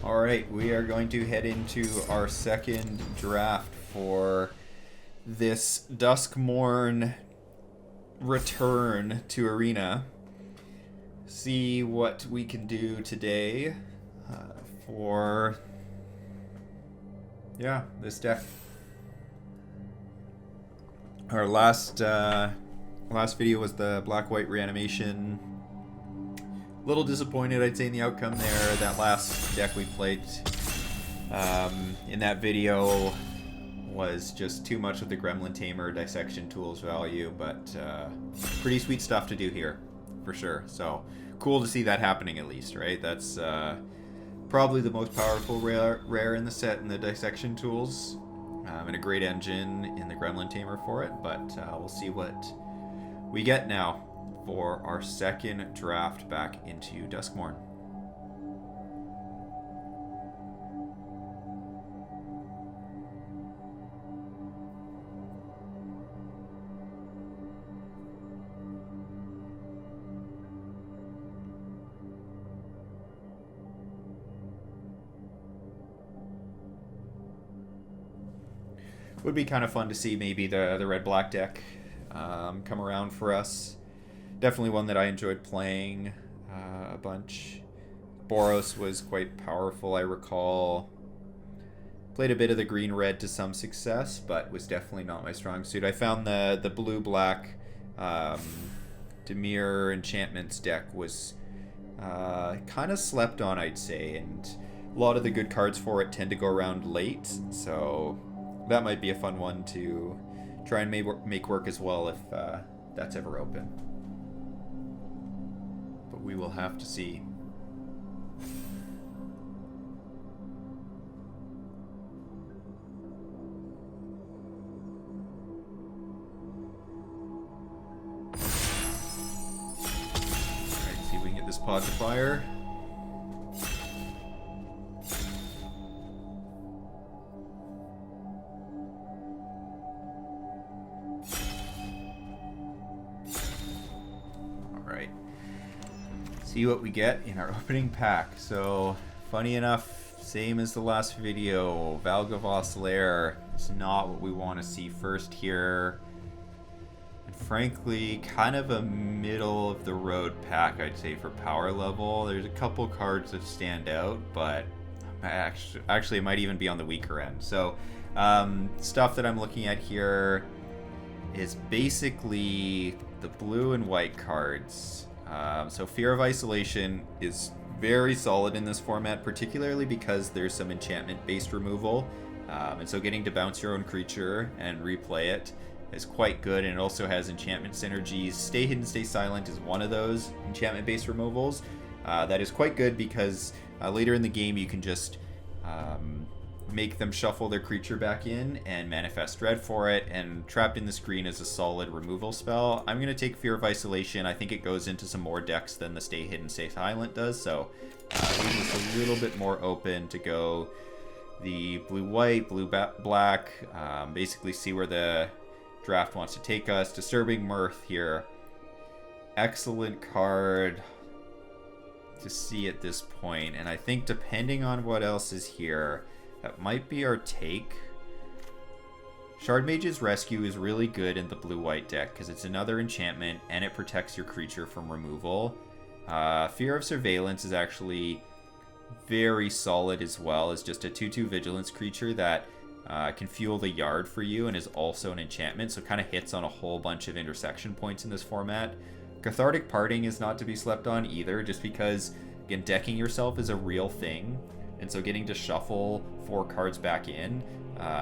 Alright, we are going to head into our second draft for this Duskmourn return to Arena. See what we can do today for this deck. Our last video was the black-white reanimation. Little disappointed, I'd say, in the outcome there. That last deck we played in that video was just too much of the Gremlin Tamer dissection tools value, but pretty sweet stuff to do here, for sure. So cool to see that happening at least, right? That's probably the most powerful rare in the set in the dissection tools, and a great engine in the Gremlin Tamer for it, but we'll see what we get now for our second draft back into Duskmourn. Would be kind of fun to see maybe the red-black deck come around for us. Definitely one that I enjoyed playing a bunch. Boros was quite powerful, I recall. Played a bit of the green-red to some success, but was definitely not my strong suit. I found the blue-black Demir Enchantments deck was kind of slept on, I'd say, and a lot of the good cards for it tend to go around late, so that might be a fun one to try and make work as well if that's ever open. But we will have to see. Alright, see if we can get this pod to fire. See what we get in our opening pack. So, funny enough, same as the last video, Valgavoth's Lair is not what we want to see first here. And frankly, kind of a middle of the road pack, I'd say, for power level. There's a couple cards that stand out, but actually it might even be on the weaker end. So, stuff that I'm looking at here is basically the blue and white cards. So Fear of Isolation is very solid in this format, particularly because there's some enchantment-based removal. And so getting to bounce your own creature and replay it is quite good, and it also has enchantment synergies. Stay Hidden, Stay Silent is one of those enchantment-based removals. That is quite good because later in the game you can just make them shuffle their creature back in and manifest dread for it, and Trapped in the Screen is a solid removal spell. I'm going to take Fear of Isolation. I think it goes into some more decks than the Stay Hidden, Stay Silent does, so leaving us a little bit more open to go the blue-white, blue-black, basically see where the draft wants to take us. Disturbing Mirth here. Excellent card to see at this point, and I think depending on what else is here, that might be our take. Shardmage's Rescue is really good in the blue-white deck because it's another enchantment and it protects your creature from removal. Fear of Surveillance is actually very solid as well. It's just a 2/2 vigilance creature that can fuel the yard for you and is also an enchantment, so kind of hits on a whole bunch of intersection points in this format. Cathartic Parting is not to be slept on either, just because, again, decking yourself is a real thing. And so getting to shuffle 4 cards back in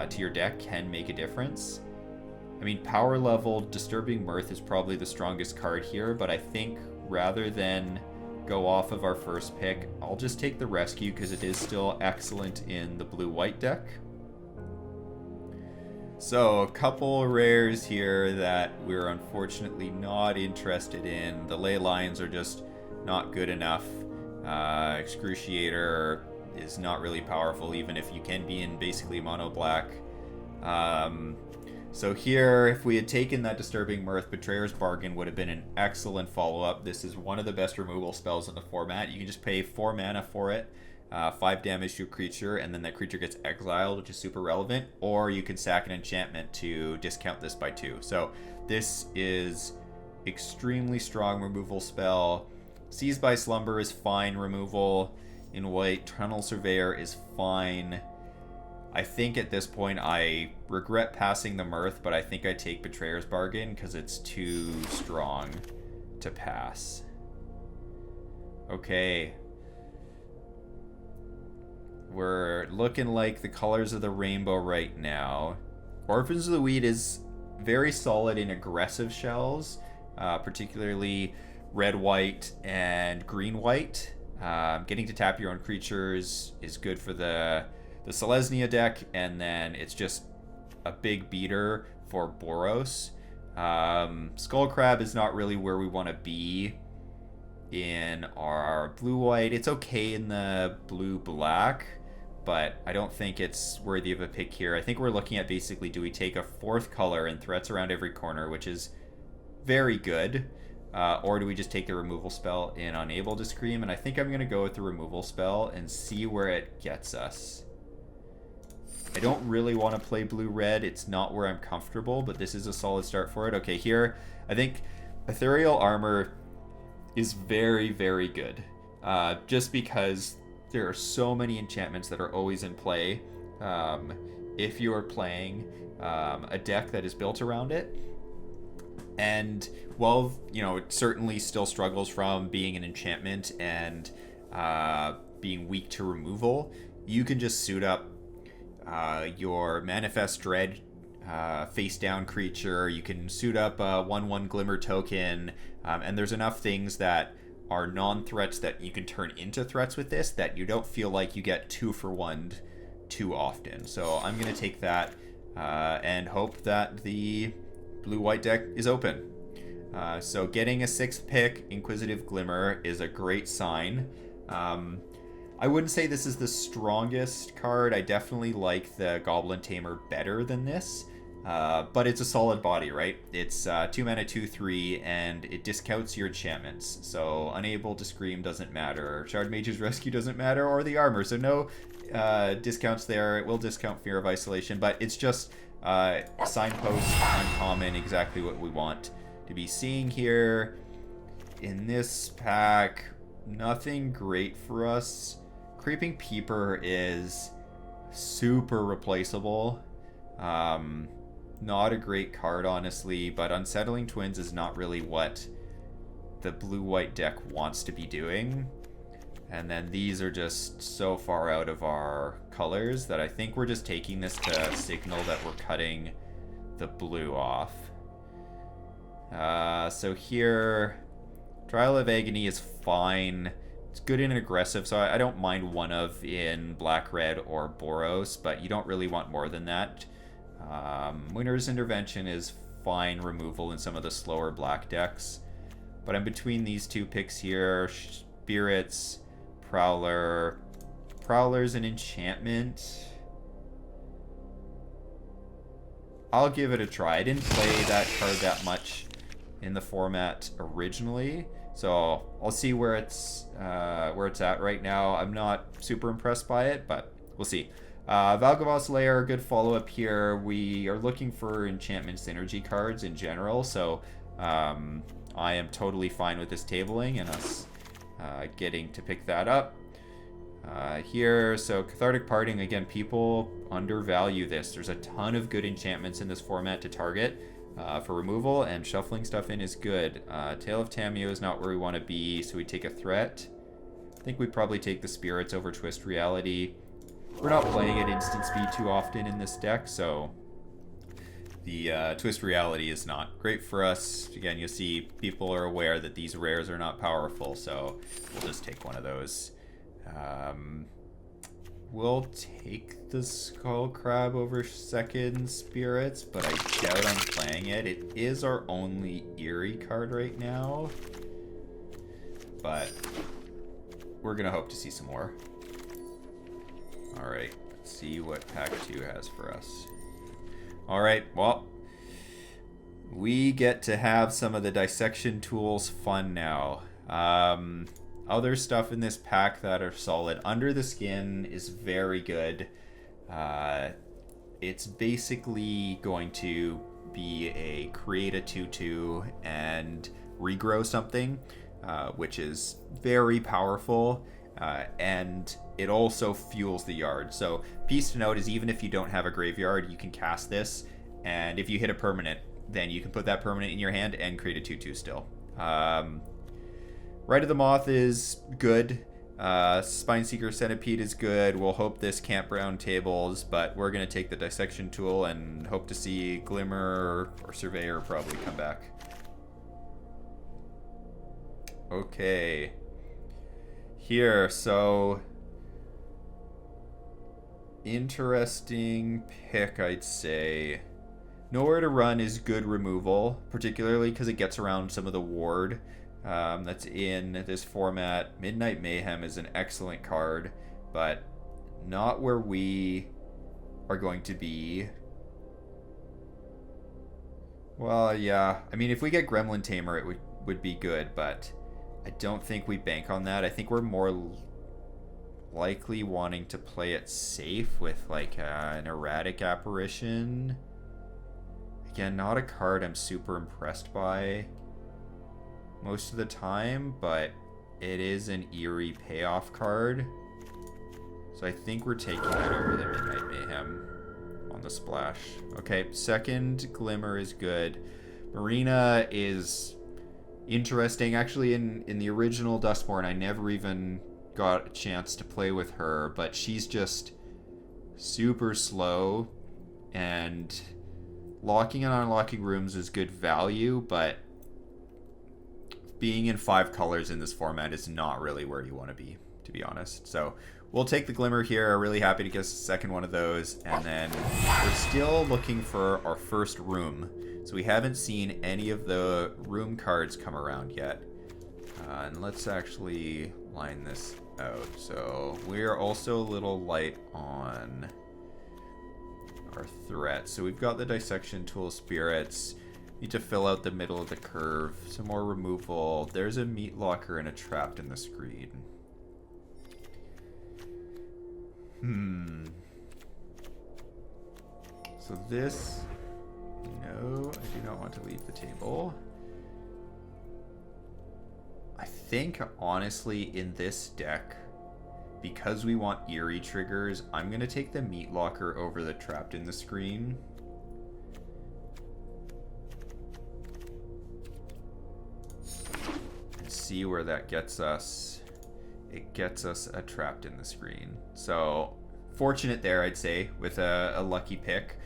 to your deck can make a difference. I mean, power level, Disturbing Mirth is probably the strongest card here, but I think rather than go off of our first pick, I'll just take the Rescue because it is still excellent in the blue-white deck. So, a couple rares here that we're unfortunately not interested in. The Ley Lines are just not good enough. Excruciator is not really powerful, even if you can be in basically mono black. So here, if we had taken that Disturbing Mirth, Betrayer's Bargain would have been an excellent follow-up. This is one of the best removal spells in the format. You can just pay 4 mana for it, 5 damage to a creature, and then that creature gets exiled, which is super relevant. Or you can sack an enchantment to discount this by 2. So this is extremely strong removal spell. Seized by Slumber is fine removal in white. Tunnel Surveyor is fine. I think at this point I regret passing the Mirth, but I think I take Betrayer's Bargain because it's too strong to pass. Okay. We're looking like the colors of the rainbow right now. Orphans of the Weed is very solid in aggressive shells, particularly red, white, and green, white. Getting to tap your own creatures is good for the Selesnya deck, and then it's just a big beater for Boros. Skullcrab is not really where we want to be in our blue-white. It's okay in the blue-black, but I don't think it's worthy of a pick here. I think we're looking at basically, do we take a 4th color and threats around every corner, which is very good, or do we just take the removal spell in Unable to Scream? And I think I'm going to go with the removal spell and see where it gets us. I don't really want to play blue-red. It's not where I'm comfortable, but this is a solid start for it. Okay, here, I think Ethereal Armor is very, very good. Just because there are so many enchantments that are always in play. If you are playing a deck that is built around it. And while, you know, it certainly still struggles from being an enchantment and being weak to removal, you can just suit up your Manifest Dread face down creature. You can suit up a 1/1 Glimmer token, and there's enough things that are non-threats that you can turn into threats with this that you don't feel like you get 2-for-1 too often. So I'm going to take that and hope that the blue-white deck is open. So getting a 6th pick, Inquisitive Glimmer, is a great sign. I wouldn't say this is the strongest card. I definitely like the Goblin Tamer better than this. But it's a solid body, right? It's 2 mana, 2/3, and it discounts your enchantments. So Unable to Scream doesn't matter. Shard Mage's Rescue doesn't matter, or the armor. So no discounts there. It will discount Fear of Isolation, but it's just signpost, uncommon, exactly what we want to be seeing here. In this pack, nothing great for us. Creeping Peeper is super replaceable. Not a great card, honestly, but Unsettling Twins is not really what the blue-white deck wants to be doing. And then these are just so far out of our colors that I think we're just taking this to signal that we're cutting the blue off. So here, Trial of Agony is fine. It's good in an aggressive, so I don't mind 1 of in black, red, or Boros, but you don't really want more than that. Winter's Intervention is fine removal in some of the slower black decks. But I'm between these 2 picks here. Spirits, Prowler. Prowler's an enchantment. I'll give it a try. I didn't play that card that much in the format originally, so I'll see where it's at right now. I'm not super impressed by it, but we'll see. Valgavoth's Lair, good follow-up here. We are looking for enchantment synergy cards in general, so I am totally fine with this tabling and us getting to pick that up. Here, so Cathartic Parting, again, people undervalue this. There's a ton of good enchantments in this format to target for removal, and shuffling stuff in is good. Tale of Tameo is not where we want to be, so we take a threat. I think we probably take the Spirits over Twist Reality. We're not playing at instant speed too often in this deck, so the Twist Reality is not great for us. Again, you'll see people are aware that these rares are not powerful, so we'll just take one of those. We'll take the Skull Crab over Second Spirits, but I doubt I'm playing it. It is our only Eerie card right now, but we're gonna hope to see some more. Alright, let's see what pack 2 has for us. Alright, well, we get to have some of the dissection tools fun now. other stuff in this pack that are solid. Under the Skin is very good. It's basically going to be a create a 2/2 and regrow something, which is very powerful, and it also fuels the yard. So piece to note is even if you don't have a graveyard, you can cast this, and if you hit a permanent, then you can put that permanent in your hand and create a 2/2 still. Rite of the Moth is good. Spineseeker Centipede is good. We'll hope this campground tables, but we're going to take the Dissection Tool and hope to see Glimmer or Surveyor probably come back. Okay. Here, so interesting pick, I'd say. Nowhere to Run is good removal, particularly because it gets around some of the ward that's in this format. Midnight Mayhem is an excellent card, but not where we are going to be. Well, yeah. I mean, if we get Gremlin Tamer, it would be good, but I don't think we bank on that. I think we're more likely wanting to play it safe with like an Erratic Apparition. Again, not a card I'm super impressed by most of the time, but it is an Eerie payoff card. So I think we're taking that over the Midnight Mayhem on the splash. Okay, second Glimmer is good. Marina is interesting. Actually, in the original Duskmourn, I never even got a chance to play with her, but she's just super slow, and locking and unlocking rooms is good value, but being in 5 colors in this format is not really where you want to be honest. So we'll take the Glimmer here. Really happy to get a second one of those, and then we're still looking for our first room. So we haven't seen any of the room cards come around yet. And let's actually line this out. So we're also a little light on our threats. So we've got the Dissection Tool Spirits. Need to fill out the middle of the curve. Some more removal. There's a Meat Locker and a Trapped in the Screen. So this... No, I do not want to leave the table. I think, honestly, in this deck, because we want Eerie triggers, I'm going to take the Meat Locker over the Trapped in the Screen. And see where that gets us. It gets us a Trapped in the Screen. So, fortunate there, I'd say, with a lucky pick.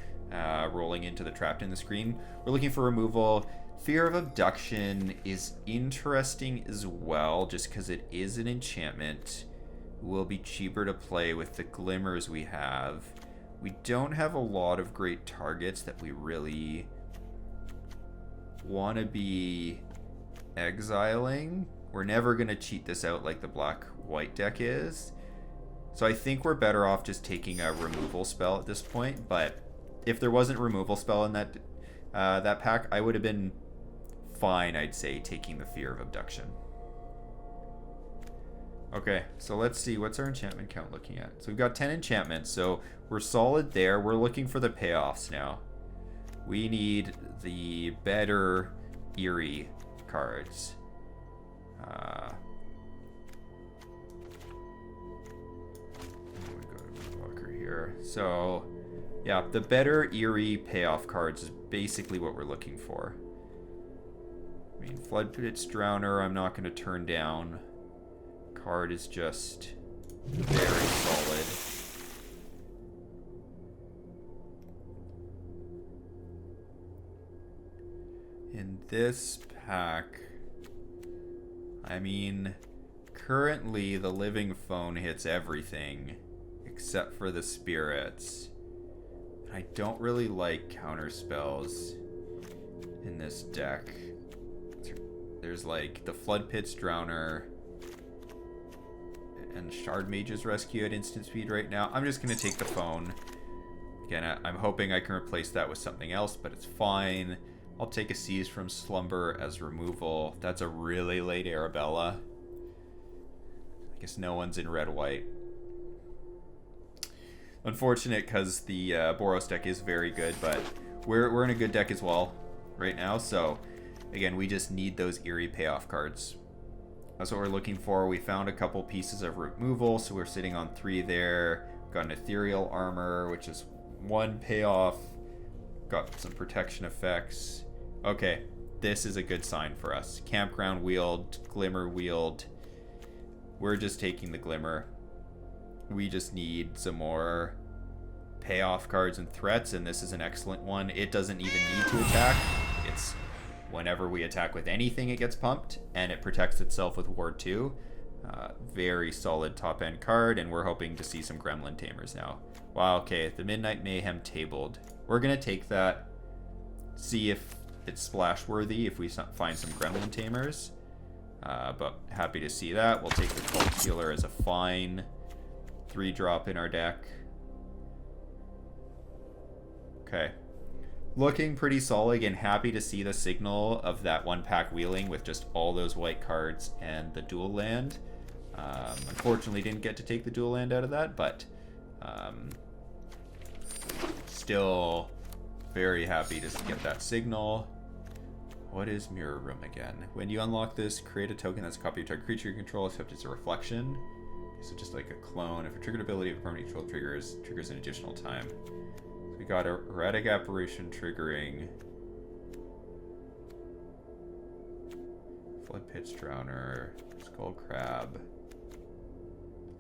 Rolling into the Trapped in the Screen. We're looking for removal. Fear of Abduction is interesting as well, just because it is an enchantment. It will be cheaper to play with the glimmers we have. We don't have a lot of great targets that we really want to be exiling. We're never going to cheat this out like the black-white deck is. So I think we're better off just taking a removal spell at this point, but if there wasn't a removal spell in that that pack, I would have been fine, I'd say, taking the Fear of Abduction. Okay, so let's see. What's our enchantment count looking at? So we've got 10 enchantments, so we're solid there. We're looking for the payoffs now. We need the better Eerie cards. We go to Walker here. So... yeah, the better Eerie payoff cards is basically what we're looking for. I mean, Floodpit's Drowner, I'm not going to turn down. Card is just very solid. In this pack, I mean, currently the Living Phone hits everything except for the Spirits. I don't really like counter spells in this deck. There's like the Floodpit's Drowner and Shard Mage's Rescue at instant speed right now. I'm just going to take the phone. Again, I'm hoping I can replace that with something else, but it's fine. I'll take a Seize from Slumber as removal. That's a really late Arabella. Guess no one's in red-white. Unfortunate, because the Boros deck is very good, but we're in a good deck as well right now. So, again, we just need those Eerie payoff cards. That's what we're looking for. We found a couple pieces of removal, so we're sitting on 3 there. Got an Ethereal Armor, which is 1 payoff. Got some protection effects. Okay, this is a good sign for us. Campground Wield, Glimmer Wield. We're just taking the Glimmer. We just need some more payoff cards and threats, and this is an excellent one. It doesn't even need to attack. It's whenever we attack with anything, it gets pumped, and it protects itself with Ward 2. Very solid top-end card, and we're hoping to see some Gremlin Tamers now. Wow, okay, the Midnight Mayhem tabled. We're going to take that, see if it's splash-worthy, if we find some Gremlin Tamers. But happy to see that. We'll take the Cult Healer as a fine 3-drop in our deck. Okay. Looking pretty solid, and happy to see the signal of that 1-pack wheeling with just all those white cards and the dual land. Unfortunately, didn't get to take the dual land out of that, but still very happy to get that signal. What is Mirror Room again? When you unlock this, create a token that's a copy of target creature you control, except it's a reflection. So just like a clone. If a triggered ability of a permanent control triggers an additional time. So we got a Erratic Apparition triggering. Flood Pitch Drowner. Skull Crab.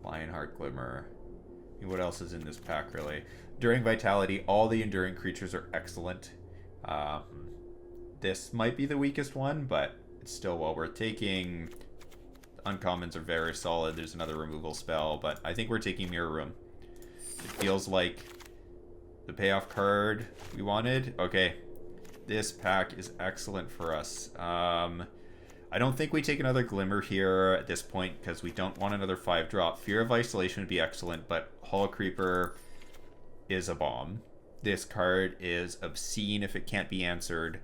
Lionheart Glimmer. I mean, what else is in this pack, really? Enduring Vitality. All the enduring creatures are excellent. This might be the weakest one, but it's still well worth taking. Uncommons are very solid. There's another removal spell, but I think we're taking Mirror Room. It feels like the payoff card we wanted. Okay, this pack is excellent for us. I don't think we take another Glimmer here at this point because we don't want another 5-drop. Fear of Isolation would be excellent, but Hall Creeper is a bomb. This card is obscene if it can't be answered.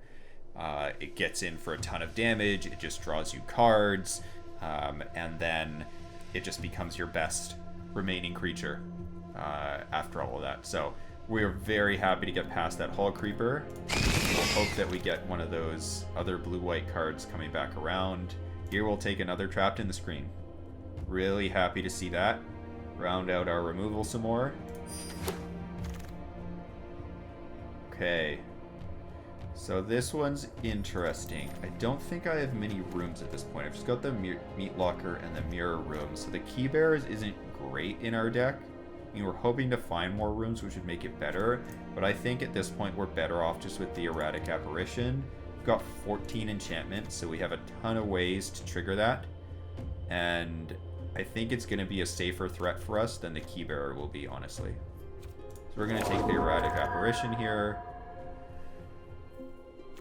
It gets in for a ton of damage. It just draws you cards. And then it just becomes your best remaining creature after all of that. So we're very happy to get past that Hall Creeper. We'll hope that we get one of those other blue-white cards coming back around. Here we'll take another Trapped in the Screen. Really happy to see that. Round out our removal some more. Okay. So this one's interesting. I don't think I have many rooms at this point. I've just got the Meat Locker and the Mirror Room. So the Key Bearers isn't great in our deck. I mean, we're hoping to find more rooms, which would make it better. But I think at this point we're better off just with the Erratic Apparition. We've got 14 enchantments, so we have a ton of ways to trigger that. And I think it's going to be a safer threat for us than the Key Bearer will be, honestly. So we're going to take the Erratic Apparition here.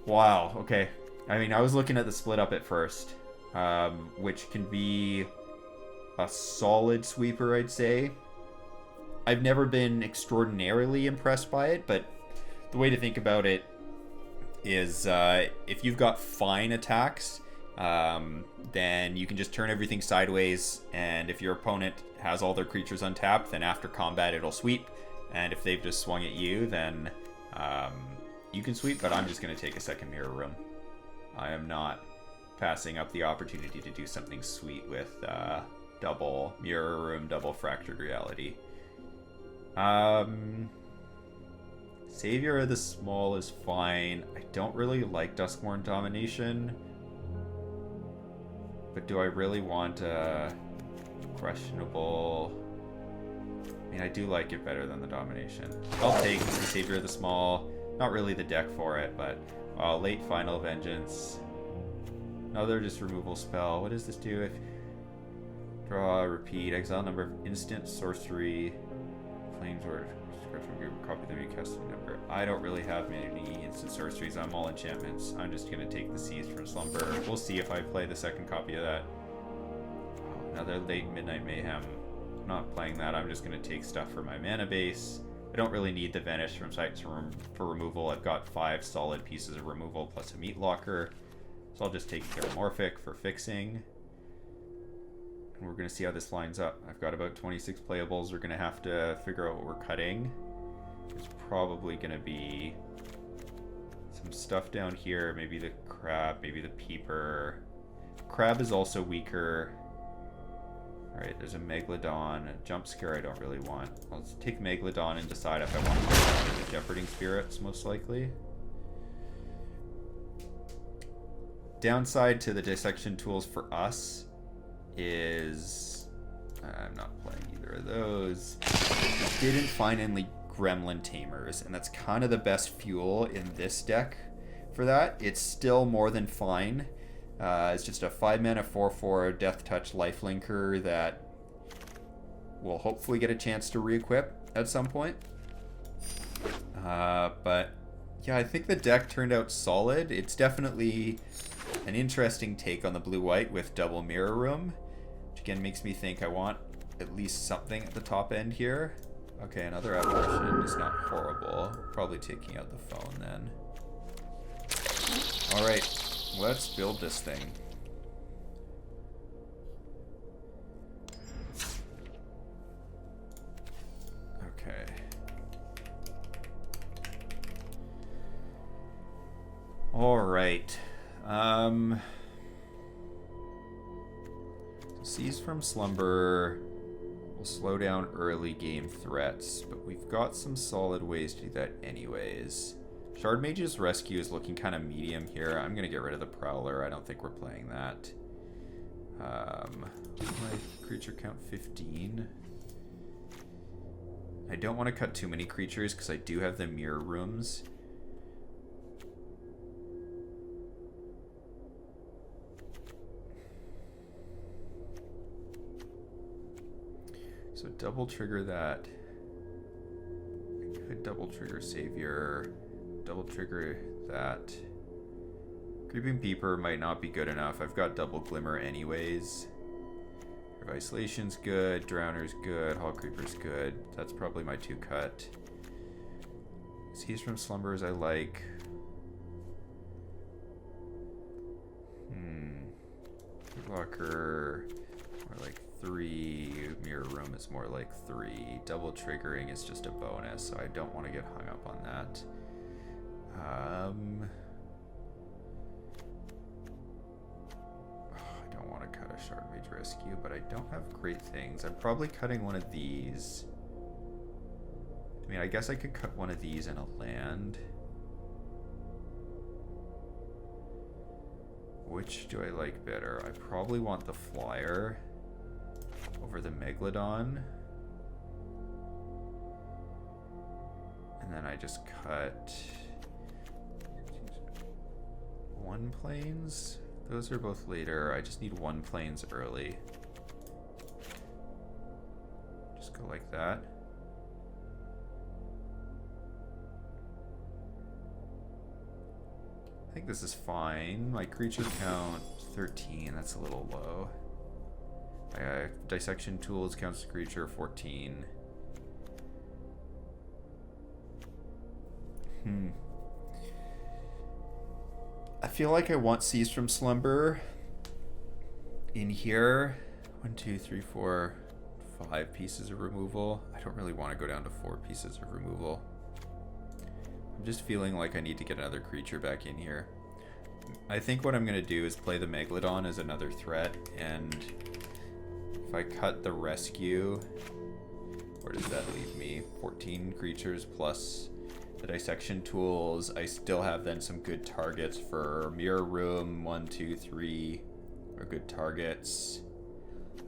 Wow, okay. I mean, I was looking at the split up at first, which can be a solid sweeper, I'd say. I've never been extraordinarily impressed by it, but the way to think about it is if you've got fine attacks, then you can just turn everything sideways, and if your opponent has all their creatures untapped, then after combat it'll sweep, and if they've just swung at you, then you can sweep, but I'm just going to take a second Mirror Room. I am not passing up the opportunity to do something sweet with double Mirror Room, double Fractured Reality. Savior of the Small is fine. I don't really like Duskmourn Domination. But do I really want a questionable... I mean, I do like it better than the Domination. I'll take the Savior of the Small. Not really the deck for it, but late Final Vengeance. Another just removal spell. What does this do? If draw, repeat, exile number of instant sorcery, flames or copy them, you cast a number. I don't really have many instant sorceries. I'm all enchantments. I'm just gonna take the Seized from Slumber. We'll see if I play the second copy of that. Oh, another late Midnight Mayhem. I'm not playing that. I'm just gonna take stuff for my mana base. I don't really need the Vanish from Sights for removal. I've got 5 solid pieces of removal plus a Meat Locker. So I'll just take Paramorphic for fixing. And we're going to see how this lines up. I've got about 26 playables. We're going to have to figure out what we're cutting. There's probably going to be some stuff down here. Maybe the crab, maybe the peeper. Crab is also weaker. Alright, there's a Megalodon. A jump scare I don't really want. I'll take Megalodon and decide if I want to go down to the Jeoparding Spirits, most likely. Downside to the dissection tools for us is... I'm not playing either of those. I didn't find any Gremlin Tamers, and that's kind of the best fuel in this deck for that. It's still more than fine. It's just a 5-mana 4/4 Death Touch Lifelinker that will hopefully get a chance to re-equip at some point. But yeah, I think the deck turned out solid. It's definitely an interesting take on the blue-white with double Mirror Room, which again makes me think I want at least something at the top end here. Okay, another apparition is not horrible. Probably taking out the phone then. Alright. Let's build this thing. Okay. Alright. Seize from Slumber will slow down early game threats, but we've got some solid ways to do that anyways. Shard Mage's Rescue is looking kind of medium here. I'm going to get rid of the Prowler. I don't think we're playing that. My creature count 15. I don't want to cut too many creatures because I do have the Mirror Rooms. So double trigger that. I could double trigger Savior. Double trigger that. Creeping Peeper might not be good enough. I've got double Glimmer anyways. Isolation's good. Drowner's good. Hall Creeper's good. That's probably my 2 cut. Seize from Slumbers I like. Blocker more like 3. Mirror Room is more like 3. Double triggering is just a bonus, so I don't want to get hung up on that. I don't want to cut a Shard Mage Rescue, but I don't have great things. I'm probably cutting one of these. I mean, I guess I could cut one of these in a land. Which do I like better? I probably want the Flyer over the Megalodon. And then I just cut 1 planes. Those are both later. I just need 1 planes early. Just go like that. I think this is fine. My creature count 13. That's a little low. Dissection tools counts the creature 14. I feel like I want Seize from Slumber in here. 1, 2, 3, 4, 5 pieces of removal. I don't really want to go down to 4 pieces of removal. I'm just feeling like I need to get another creature back in here. I think what I'm going to do is play the Megalodon as another threat, and if I cut the Rescue, where does that leave me? 14 creatures plus the Dissection tools. I still have then some good targets for Mirror Room. 1, 2, 3 are good targets.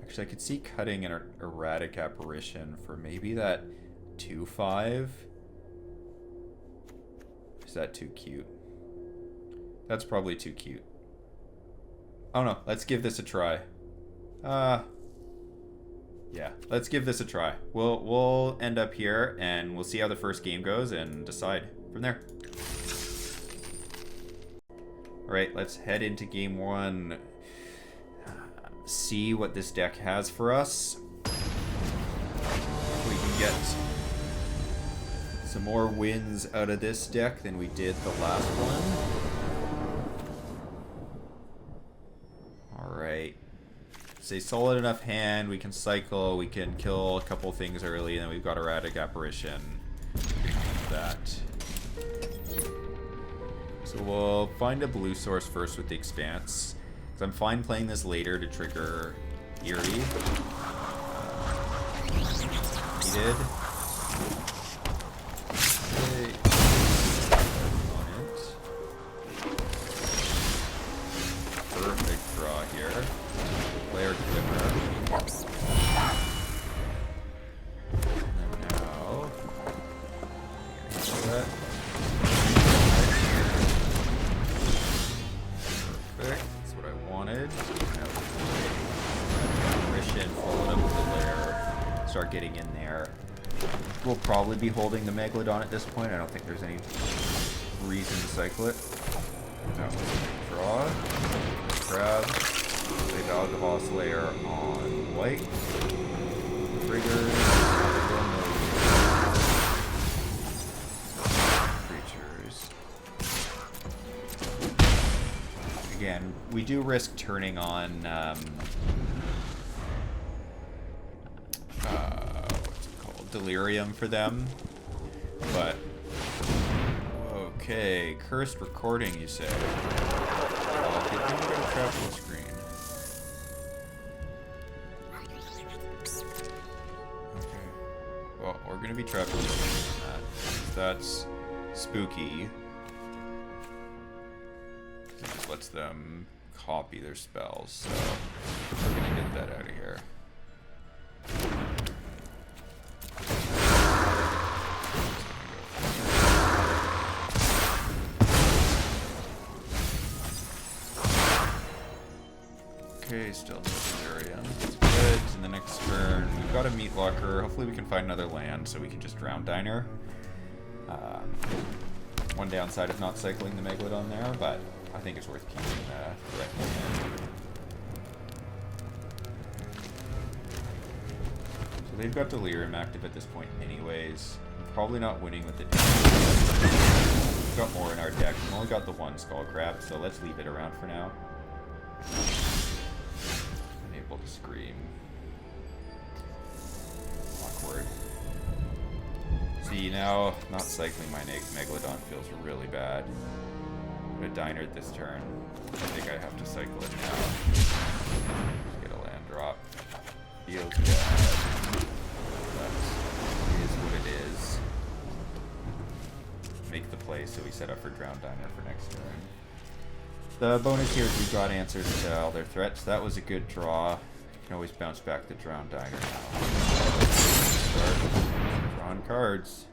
Actually, I could see cutting an Erratic Apparition for maybe that 2/5. Is that too cute? That's probably too cute. Oh no, let's give this a try. Yeah, let's give this a try. We'll end up here and we'll see how the first game goes and decide from there. Alright, let's head into game 1. See what this deck has for us. We can get some more wins out of this deck than we did the last one. Alright. It's a solid enough hand. We can cycle. We can kill a couple things early, and then we've got Erratic Apparition. That. So we'll find a blue source first with the Expanse. So I'm fine playing this later to trigger Eerie. Needed. Okay. Perfect draw here. Player Glimmer. And now... that. Perfect. That's what I wanted. Apparition, fill it up with the lair. Start getting in there. We'll probably be holding the Megalodon at this point. I don't think there's any reason to cycle it. No. Draw. Grab. Play Valgavoss layer on white. Triggers. Creatures. Again, we do risk turning on what's it called? Delirium for them. But okay, cursed recording, you say? Okay, then we got a trap full screen. Okay. Well, we're gonna be trapped in that. That's spooky. It just lets them copy their spells, so we're gonna get that out of here. Okay, still no Delirium. That's good. In the next turn, we've got a Meat Locker. Hopefully we can find another land so we can just drown Diner. One downside of not cycling the Megalodon there, but I think it's worth keeping the red hand. So they've got Delirium active at this point anyways. I'm probably not winning with it. We've got more in our deck. We've only got the one Skull Crab, so let's leave it around for now. Unable to scream. Awkward. See, now not cycling my Megalodon feels really bad. I'm gonna Diner this turn. I think I have to cycle it now. Get a land drop. Feels bad. That is what it is. Make the play so we set up for Drown Diner for next turn. The bonus here is we've got answers to all their threats. That was a good draw. You can always bounce back the Drown Diner now. Start drawing cards.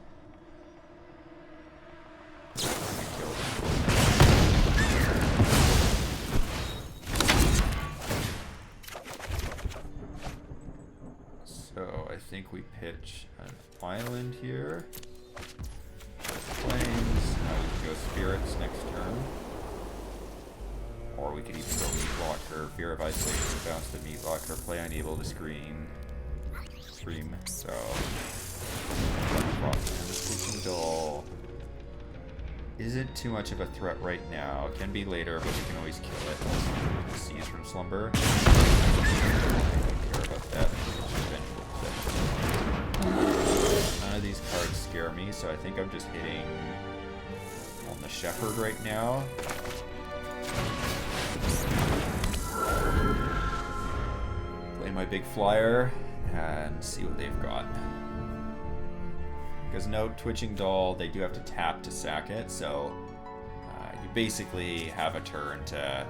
So I think we pitch an island here. Plains. Now we can go Spirits next turn. Or we could even go Meat Locker, Fear of Isolation, bounce the Meat Locker, play Unable to Scream. So Twitching Doll isn't too much of a threat right now. It can be later, but we can always kill it. Seize from Slumber. I don't care about that. None of these cards scare me, so I think I'm just hitting on the Shepherd right now. Play my big flyer and see what they've got. Because no Twitching Doll, they do have to tap to sack it, so you basically have a turn to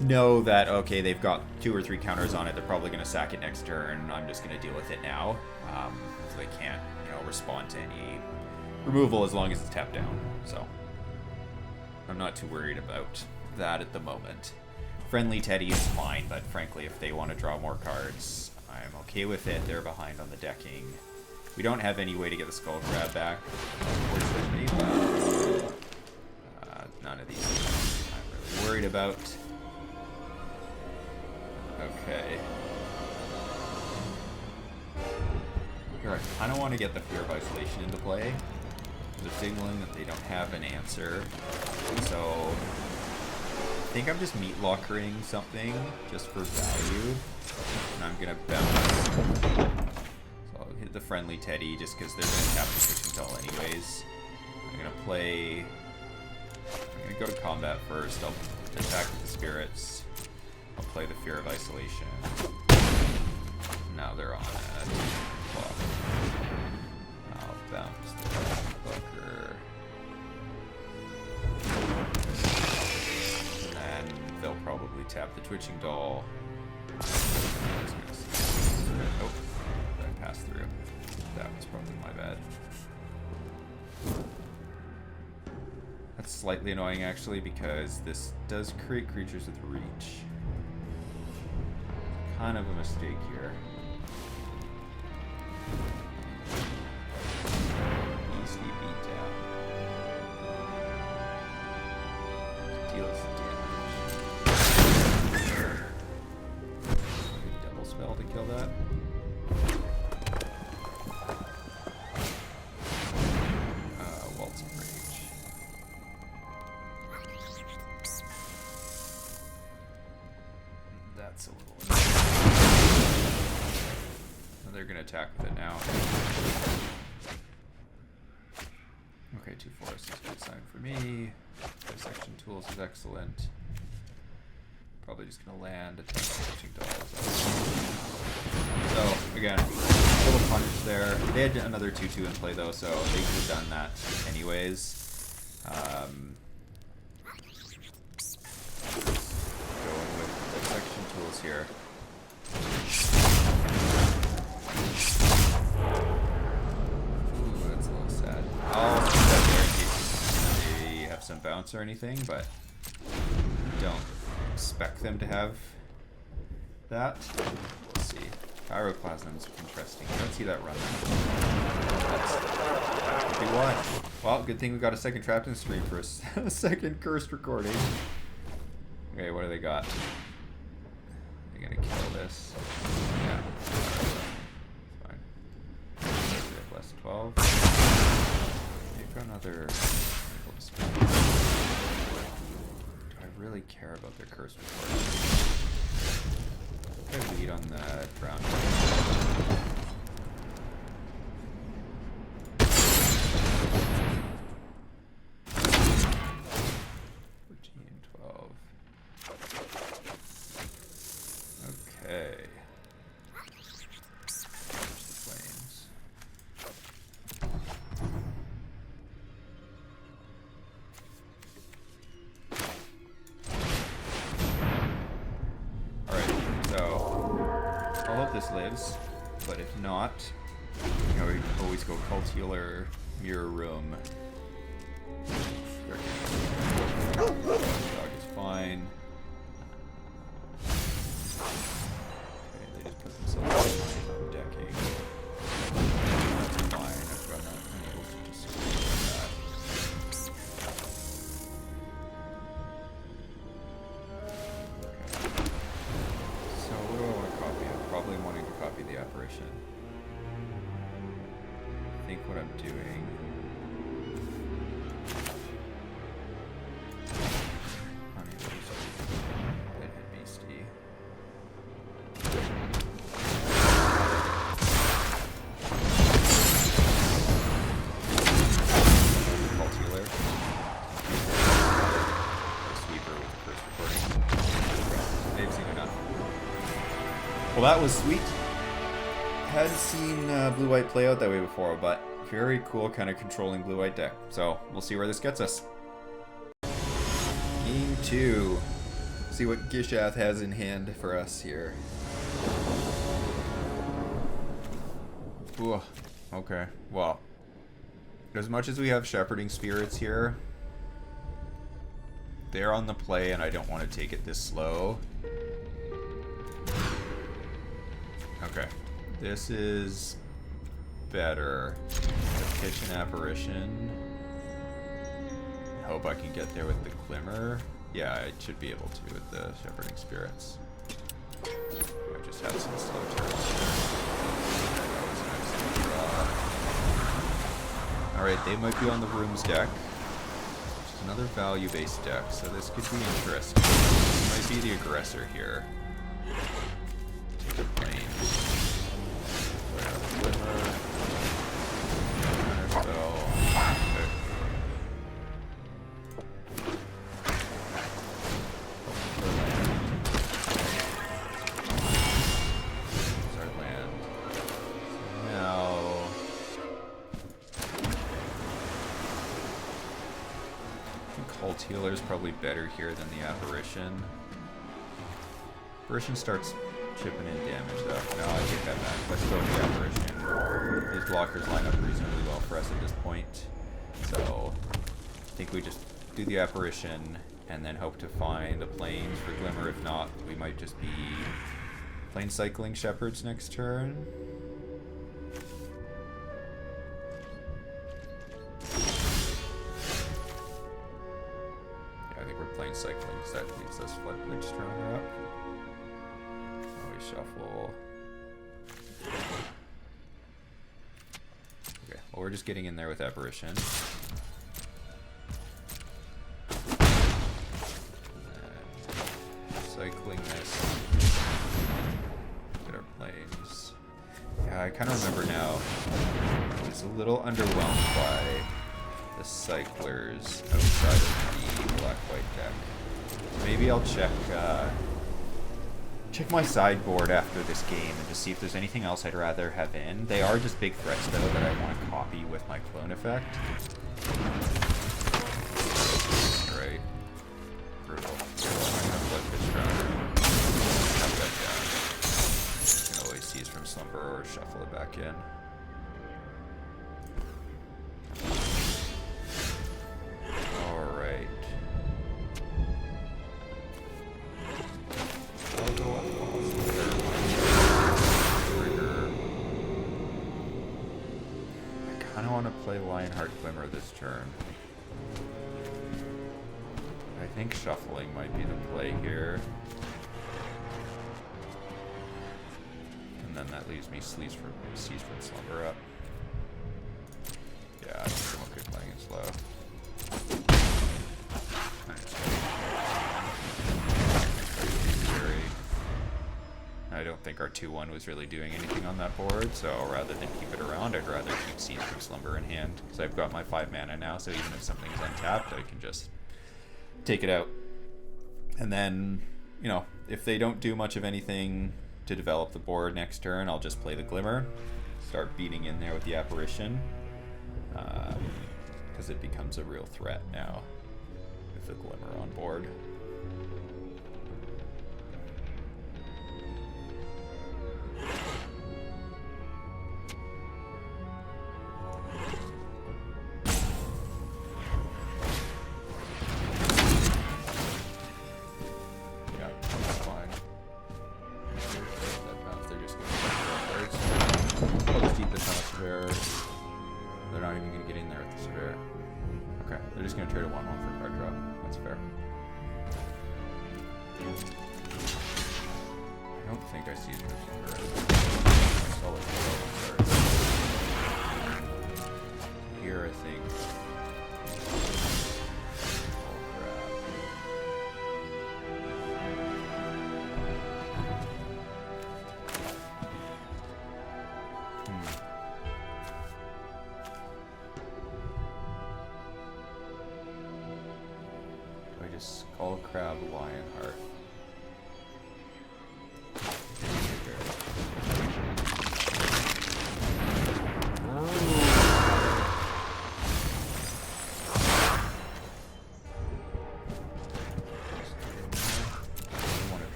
know that, okay, they've got 2 or 3 counters on it, they're probably going to sack it next turn, I'm just going to deal with it now. So they can't, respond to any removal as long as it's tapped down, so I'm not too worried about that at the moment. Friendly Teddy is fine, but frankly, if they want to draw more cards, I'm okay with it. They're behind on the decking. We don't have any way to get the Skull Crab back, unfortunately, but none of these I'm really worried about. Okay. Here, I kind of want to get the Fear of Isolation into play. They're signaling that they don't have an answer, so think I'm just meat lockering something just for value. And I'm gonna bounce. So I'll hit the friendly Teddy just because they're gonna tap the fishing doll anyways. I'm gonna play. I'm gonna go to combat first. I'll attack with the spirits. I'll play the Fear of Isolation. Now they're on it. Block. I'll bounce the Booker. And then they'll probably tap the Twitching Doll. Oh, I passed through. That was probably my bad. That's slightly annoying actually because this does create creatures with reach. Kind of a mistake here. Easy beat down. Deals damage. Double spell to kill that. Waltz of Rage. That's a little. They're gonna attack with it now. Okay, 2 forests is a good sign for me. Dissection tools is excellent. Probably just gonna land, attack the Twitching Dolls. So again, a little punish there. They had another 2/2 in play though, so they could have done that anyways. Going with dissection tools here. Ooh, that's a little sad. I'll put that there in case they have some bounce or anything, but don't expect them to have that. Let's see. Pyroclasm's interesting. I don't see that run. That's could be why. Well, good thing we got a second trapped in stream for a second cursed recording. Okay, what do they got? They're gonna kill this. Yeah. Fine. Less 12. They've got another. Do I really care about their curse recording? I lead on the ground. 12. Okay. There's the flames. Alright, so I'll hope this lives, but if not, you know, we always go Cult Healer, Mirror Room. Dog is fine. Okay, they just put themselves in decking. That's fine. I've got not able to just screw that. Okay. So what do I want to copy? I'm probably wanting to copy the apparition. I think what I'm doing. Well, that was sweet. Hadn't seen blue-white play out that way before, but very cool kind of controlling blue-white deck. So we'll see where this gets us. Game 2. See what Gishath has in hand for us here. Ooh, okay. Well, as much as we have Shepherding Spirits here, they're on the play and I don't want to take it this slow. Okay, this is better. Pitch an Apparition. I hope I can get there with the Glimmer. Yeah, I should be able to with the Shepherding Spirits. I just have some slow turns. Alright, they might be on the Rooms deck, which is Another value-based deck, so this could be interesting. This might be the aggressor here. Take a plane. Healer is probably better here than the Apparition. Apparition starts chipping in damage though. No, I take that back. Let's go with the Apparition. These blockers line up reasonably well for us at this point. So I think we just do the Apparition and then hope to find a plane for Glimmer. If not, we might just be plane cycling Shepherds next turn. Cycling, because that leaves us Floodbridge stronger up. So we shuffle. Okay, well we're just getting in there with Apparition. And cycling this. Get our planes. Yeah, I kind of remember now. I was a little underwhelmed by the cyclers outside of the black-white deck. Maybe I'll check my sideboard after this game and just see if there's anything else I'd rather have in. They are just big threats though that I want to copy with my clone effect. Right. Brutal. I'm gonna flip this round. Have that down. You can always seize from slumber or shuffle it back in. Glimmer this turn. I think shuffling might be the play here. And then that leaves me seize from slumber up. Yeah, I think I'm okay playing it slow. I don't think our 2-1 was really doing anything on that board, so rather than keep it around, I'd rather keep Seize from Slumber in hand, because I've got my 5 mana now, so even if something's untapped, I can just take it out. And then, you know, if they don't do much of anything to develop the board next turn, I'll just play the Glimmer, start beating in there with the Apparition, because it becomes a real threat now with the Glimmer on board. Skull Crab, Lionheart.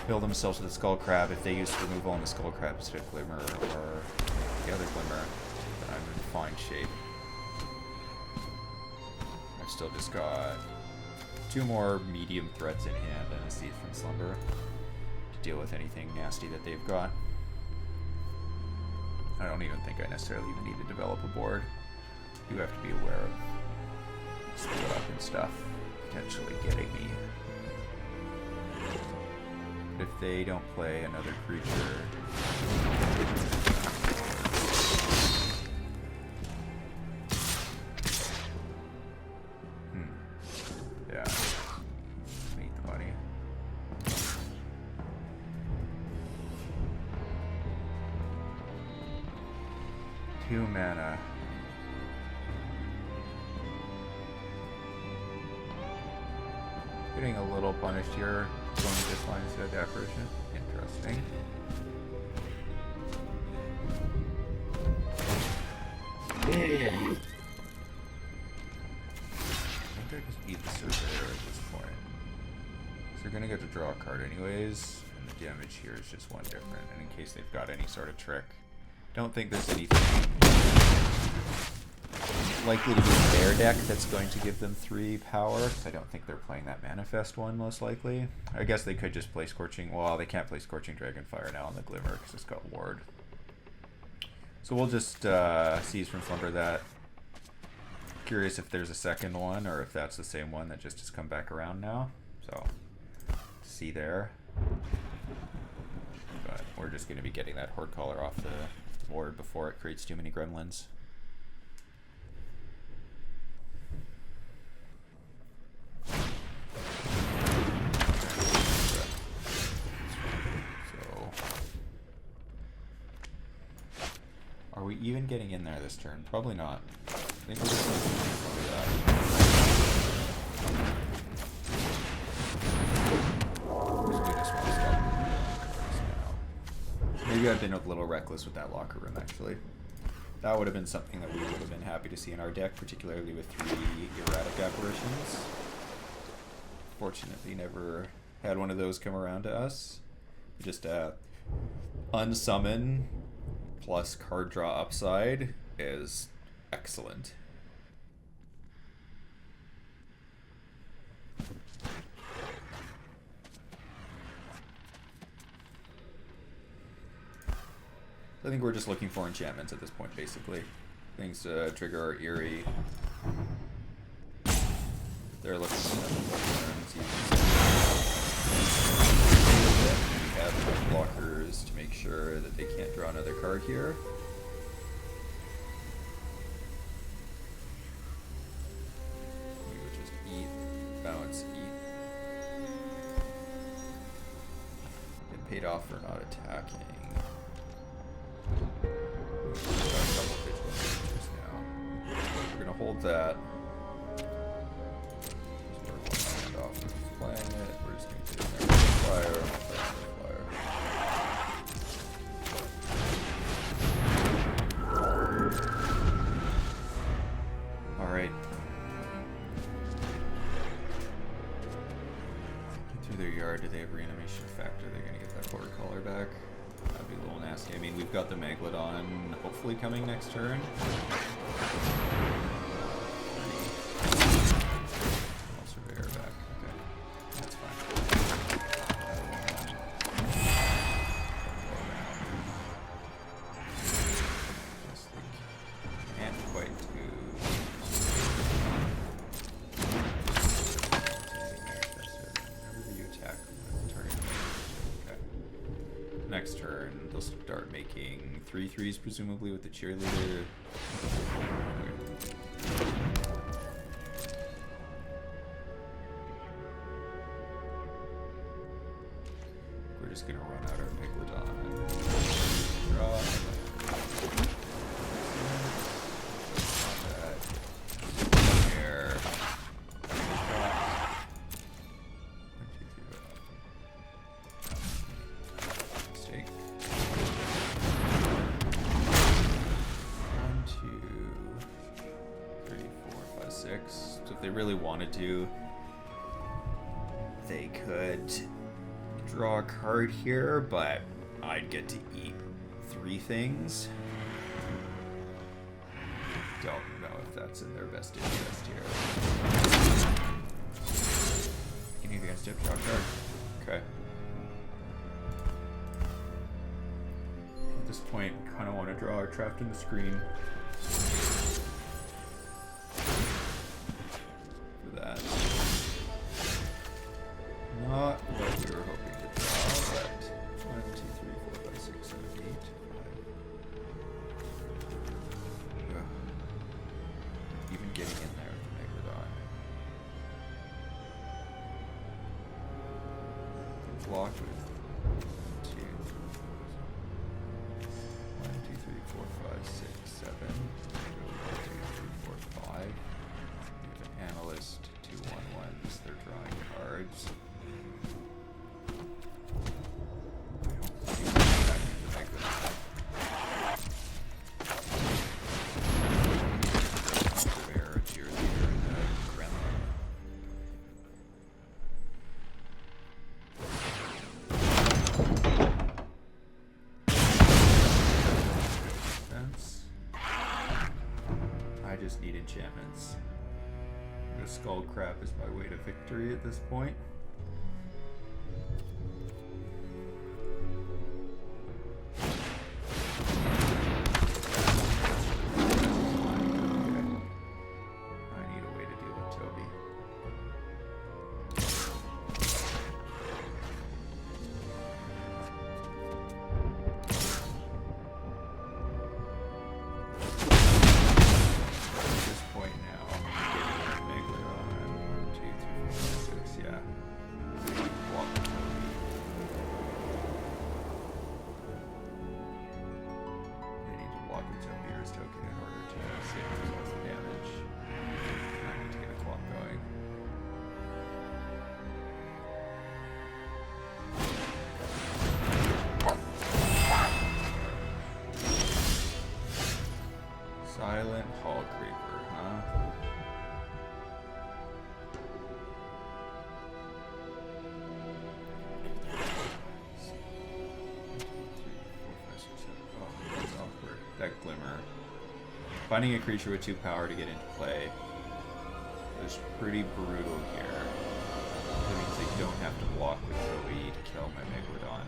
Build themselves with the Skull Crab. If they use removal on the Skull Crab instead of Glimmer or the other Glimmer, then I'm in fine shape. I've still just got 2 more medium threats in hand and a Seize from Slumber to deal with anything nasty that they've got. I don't even think I necessarily even need to develop a board. You have to be aware of split up and stuff potentially getting me. If they don't play another creature, 2 mana. Getting a little punished here. Going to this line instead of the apparition. Interesting. I think I just eat the surveyor at this point. So they're gonna get to draw a card anyways, and the damage here is just one different. And in case they've got any sort of trick, don't think there's anything likely to be in their deck that's going to give them 3 power. I don't think they're playing that manifest one most likely. I guess they could just play Scorching. Well, they can't play Scorching Dragonfire now on the Glimmer because it's got Ward. So we'll just seize from Slumber that. Curious if there's a second one or if that's the same one that just has come back around now. So, see there. But we're just going to be getting that Horde Caller off the board before it creates too many gremlins. Are we even getting in there this turn? Probably not. I think we're just going to do that. Maybe I've been a little reckless with that locker room, actually. That would have been something that we would have been happy to see in our deck, particularly with 3 erratic apparitions. Fortunately, never had one of those come around to us. Just unsummon plus card draw upside is excellent. I think we're just looking for enchantments at this point, basically. Things to trigger our Eerie. They're looking for we have enough blockers to make sure that they can't draw another card here. We would just eat, bounce, eat. Get paid off for not attacking. We're gonna hold that. Playing it, we're just going to do an flyer, Alright. Get through their yard. Do they have reanimation factor? They're going to get that Horde Caller back. That'd be a little nasty. I mean, we've got the Megalodon hopefully coming next turn. Next turn, they'll start making 3/3s presumably with the cheerleader. We're just gonna run out our Megalodon. Draw. Here. So if they really wanted to, they could draw a card here, but I'd get to eat 3 things. Don't know if that's in their best interest here. Any against it, draw a card. Okay. At this point, kind of want to draw our Trapped in the Screen. Not what we were hoping to draw, but 1, 2, 3, 4, 5, 6, 7, 8, 5. Even getting in there with the Megalodon. Block with 2, 1, 2, 3, 4, 5, 6, 7. enchantments. The skull crab is my way to victory at this point. Silent Hall Creeper, huh? Oh, that's awkward. That glimmer. Finding a creature with 2 power to get into play is pretty brutal here. That means they don't have to block with OE to kill my Megalodon.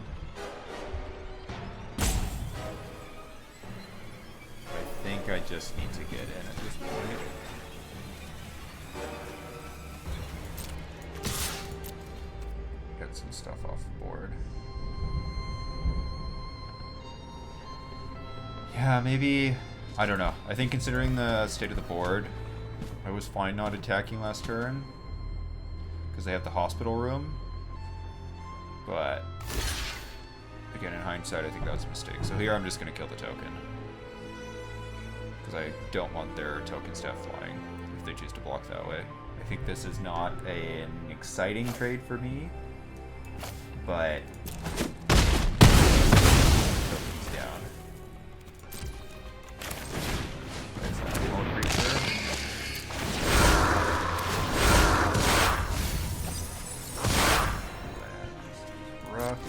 I think I just need to get in at this point. Get some stuff off the board. Yeah, maybe... I don't know. I think considering the state of the board, I was fine not attacking last turn. Because they have the hospital room. But... again, in hindsight, I think that was a mistake. So here I'm just going to kill the token. I don't want their token staff flying if they choose to block that way. I think this is not an exciting trade for me, but token's down. There's that wall creature. Rough.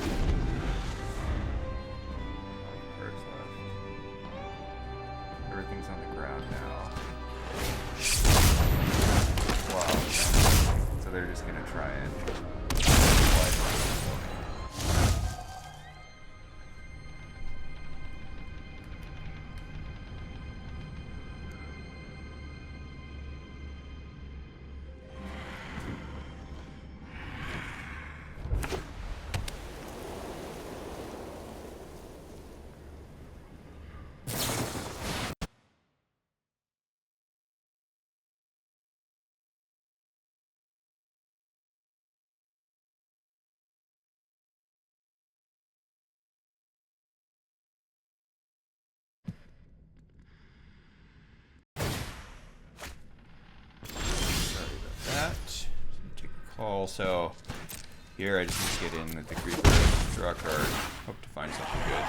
Everything's on the ground now. Wow. So they're just gonna try and also, here I just need to get in with the creeper, draw a card, hope to find something good.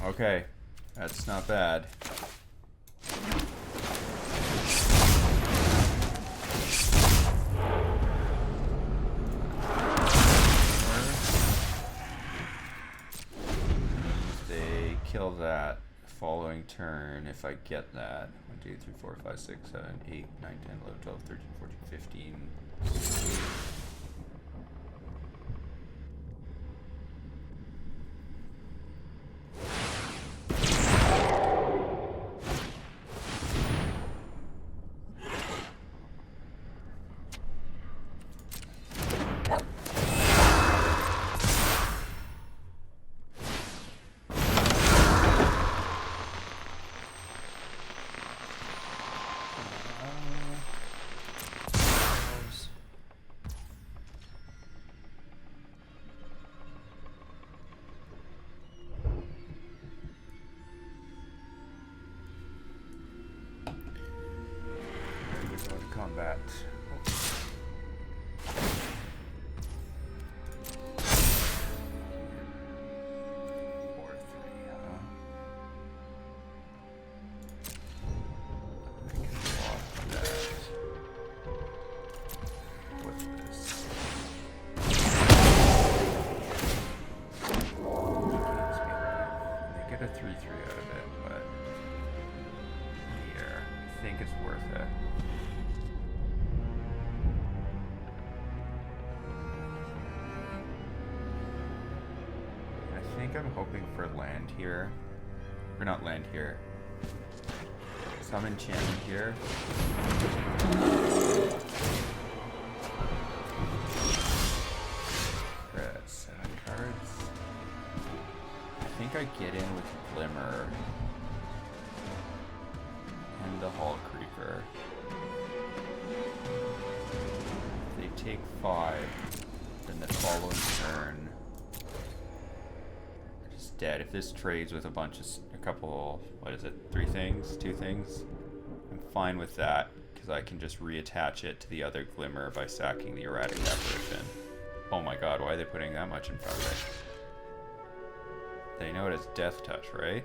Okay, that's not bad. They kill that following turn if I get that. 1, 2, 3, 4, 5, 6, 7, 8, 9, 10, 11, 12, 13, 14, 15. Combat. 4, 3, huh? I can block that. What's this? They get a 3/3 out of it, but think it's worth it. I think I'm hoping for land here. Or not land here. Some enchantment here. Red set cards. I think I get in with Glimmer and the Hall Creeper. If they take 5, then the following turn they're just dead. If this trades with a couple, what is it, 3 things, 2 things, I'm fine with that because I can just reattach it to the other Glimmer by sacking the Erratic Apparition. Oh my god, why are they putting that much in front of it? They know it as Death Touch, right?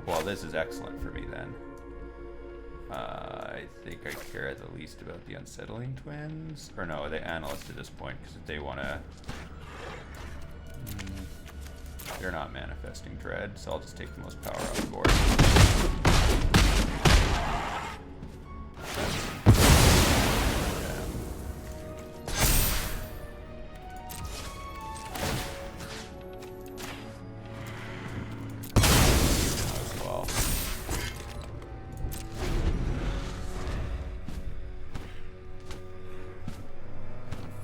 Well, this is excellent for me then. I think I care the least about the Unsettling Twins. Or no, the Analyst at this point, because if they want to... they're not manifesting Dread, so I'll just take the most power off the board. As well.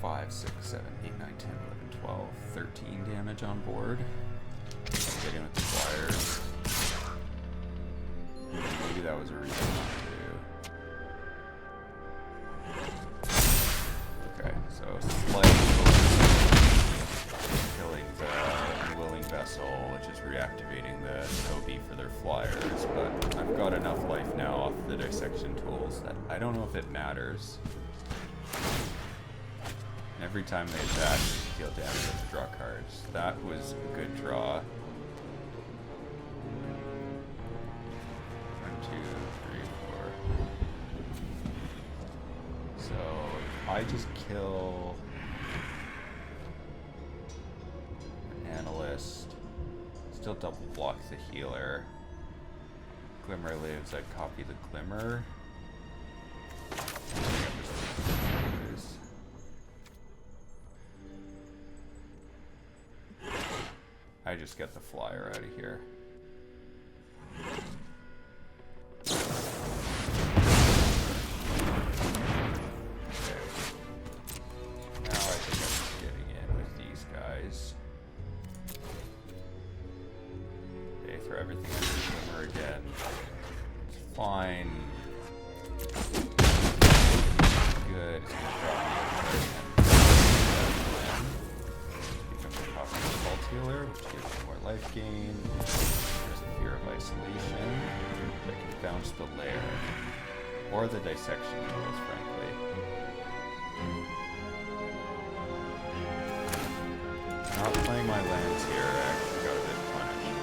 Five, 6, 7, 8, 9, 10, 11, 12, 13 damage on board. Get in with the flyers. Maybe that was a reason not to. Okay, so slight killing the Unwilling Vessel, which is reactivating the Toby for their flyers, but I've got enough life now off the dissection tools that I don't know if it matters. Every time they attack, they deal damage with the draw cards. That was a good draw. 1, 2, 3, 4. So if I just kill an Analyst, still double block the healer. Glimmer lives, I'd copy the Glimmer. I just get the flyer out of here. Okay. Now I think I'm just getting in with these guys. Okay, throw everything under Glimmer again. It's fine. Good. It's gonna drop me a healer, which gives me more life gain. There's the Fear of Isolation. I can bounce the Lair. Or the Dissection tools, frankly. Not playing my lands here, I actually got a bit punished.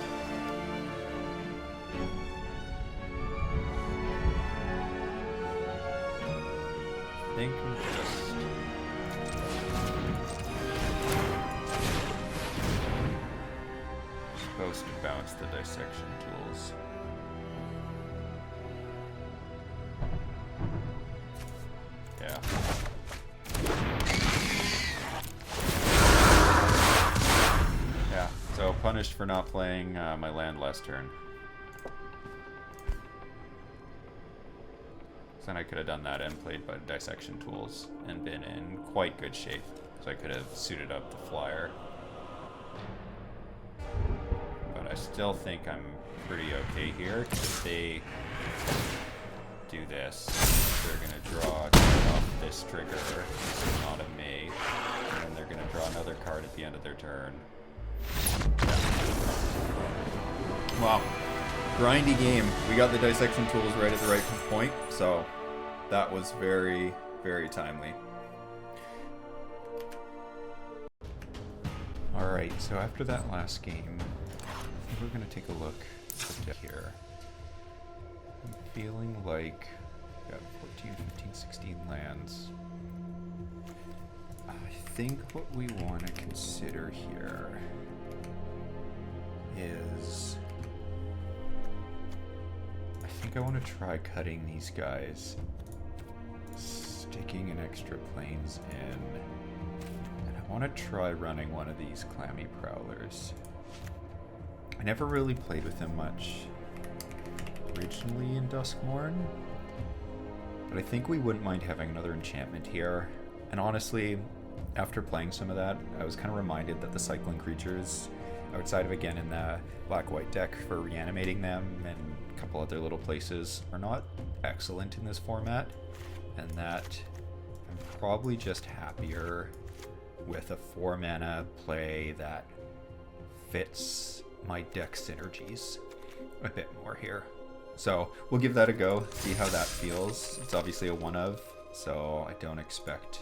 I think I'm just... supposed to bounce the dissection tools. Yeah. Yeah, so punished for not playing my land last turn. So then I could have done that and played by dissection tools and been in quite good shape. So I could have suited up the flyer. I still think I'm pretty okay here, because if they do this, they're going to draw off this trigger, it's not a May, and then they're going to draw another card at the end of their turn. Wow. Grindy game. We got the dissection tools right at the right point, so that was very, very timely. Alright, so after that last game, we're going to take a look here. I'm feeling like we got 14, 15, 16 lands. I think what we want to consider here is... I think I want to try cutting these guys. Sticking an extra planes in. And I want to try running one of these clammy prowlers. I never really played with him much originally in Duskmourn. But I think we wouldn't mind having another enchantment here. And honestly, after playing some of that, I was kind of reminded that the cycling creatures, outside of again in the black-white deck for reanimating them and a couple other little places, are not excellent in this format. And that I'm probably just happier with a 4-mana play that fits my deck synergies a bit more here. So we'll give that a go, see how that feels. It's obviously a one-of, so I don't expect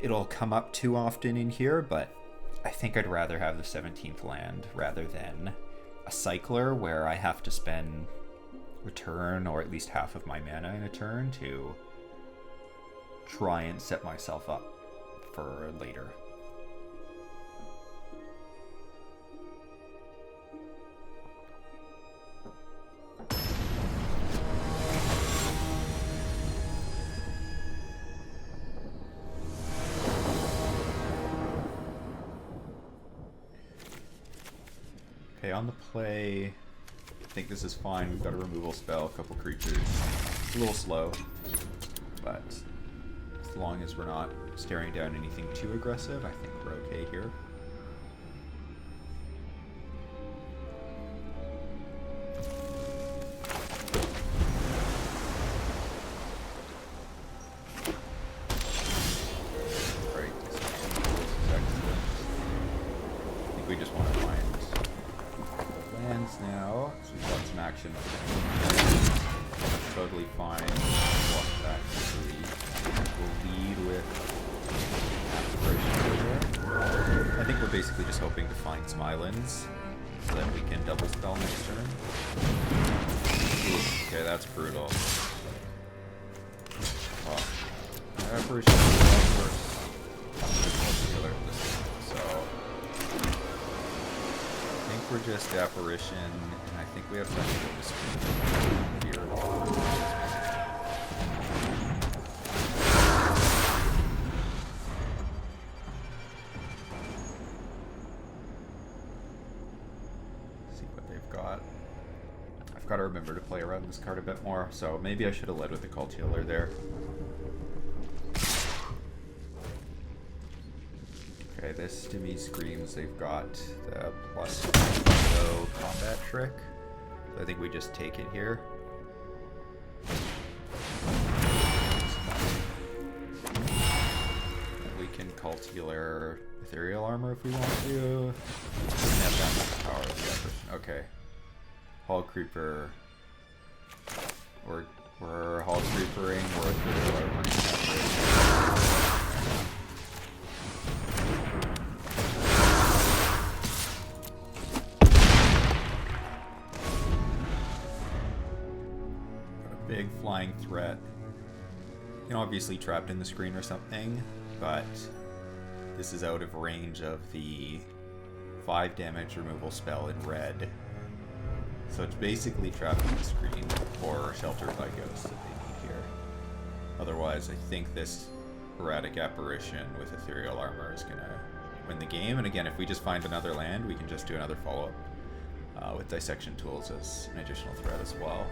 it'll come up too often in here, but I think I'd rather have the 17th land rather than a cycler where I have to spend a turn or at least half of my mana in a turn to try and set myself up for later. Okay, on the play, I think this is fine. We've got a removal spell, a couple creatures. It's a little slow, but as long as we're not staring down anything too aggressive, I think we're okay here. Alright, this is excellent. I think we just want to find lands now, so we've got some action. Totally fine. Walk back easily. We'll lead with Aspiration here. I think we're basically just hoping to find some islands so that we can double spell next turn. Ooh, okay, that's brutal. Well, Aspiration is a lot worse than the so I think we're just Apparition, and I think we have something to screen here. See what they've got. I've got to remember to play around this card a bit more, so maybe I should have led with the Cult Healer there. Okay, this to me screams they've got the plus low combat trick. So I think we just take it here. We can Cult Healer Ethereal Armor if we want to. Doesn't have that much power. The okay. Hall Creeper. We're Hall Creepering. We're Ethereal Armor. Big flying threat. You know, obviously trapped in the screen or something, but this is out of range of the 5 damage removal spell in red. So it's basically trapped in the screen or sheltered by ghosts that they need here. Otherwise, I think this erratic Apparition with Ethereal Armor is gonna win the game. And again, if we just find another land, we can just do another follow-up with Dissection Tools as an additional threat as well.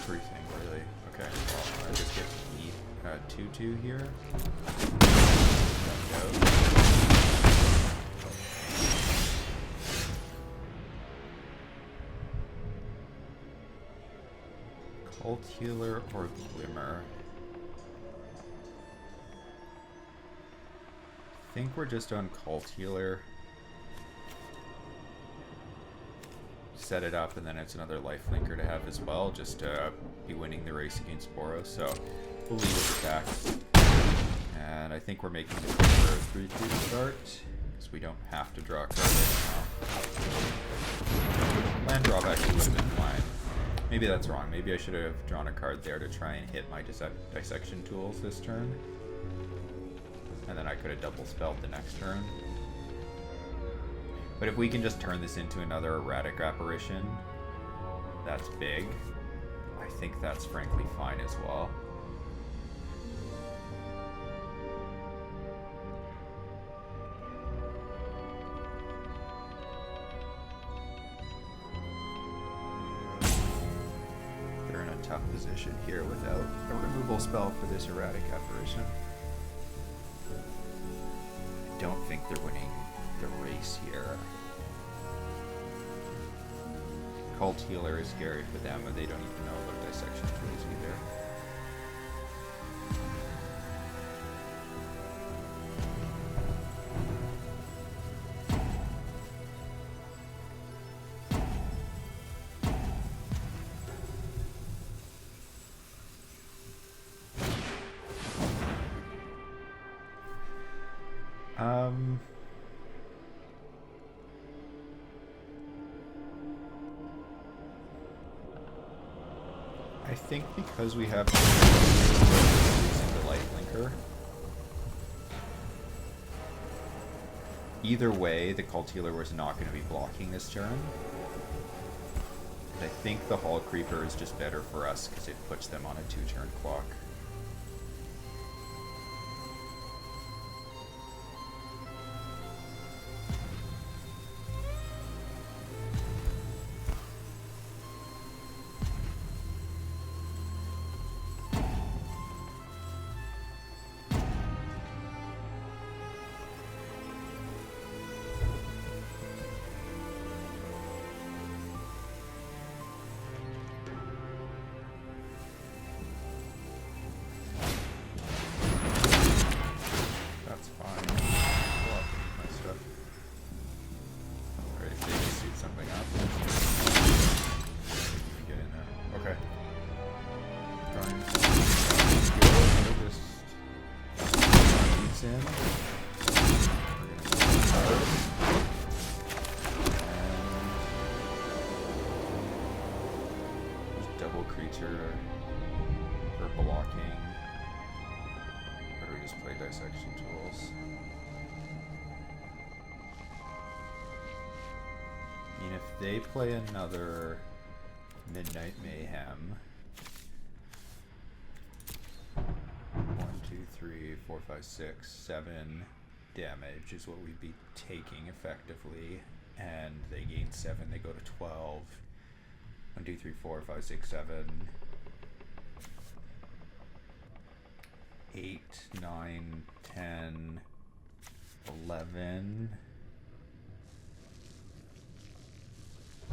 Everything, really. Okay, well, I just get to eat 2/2 here. Cult Healer or Glimmer? I think we're just on Cult Healer. Set it up, and then it's another lifelinker to have as well, just to be winning the race against Boros. So we'll lead with attacks. And I think we're making it for a 3-2 start, because we don't have to draw a card right now. Land drawback would have been fine. Maybe that's wrong. Maybe I should have drawn a card there to try and hit my dissection tools this turn. And then I could have double spelled the next turn. But if we can just turn this into another erratic apparition, that's big. I think that's frankly fine as well. They're in a tough position here without a removal spell for this erratic apparition. I don't think they're winning the race here. Cult Healer is scary for them, but they don't even know about dissection tools either. I think because we have using the life linker, either way, the Cult Healer was not going to be blocking this turn. And I think the Hall Creeper is just better for us because it puts them on a 2-turn clock. They play another Midnight Mayhem. 1, 2, 3, 4, 5, 6, 7 damage is what we'd be taking effectively. And they gain 7, they go to 12. 1, 2, 3, 4, 5, 6, 7. 8, 9, 10, 11.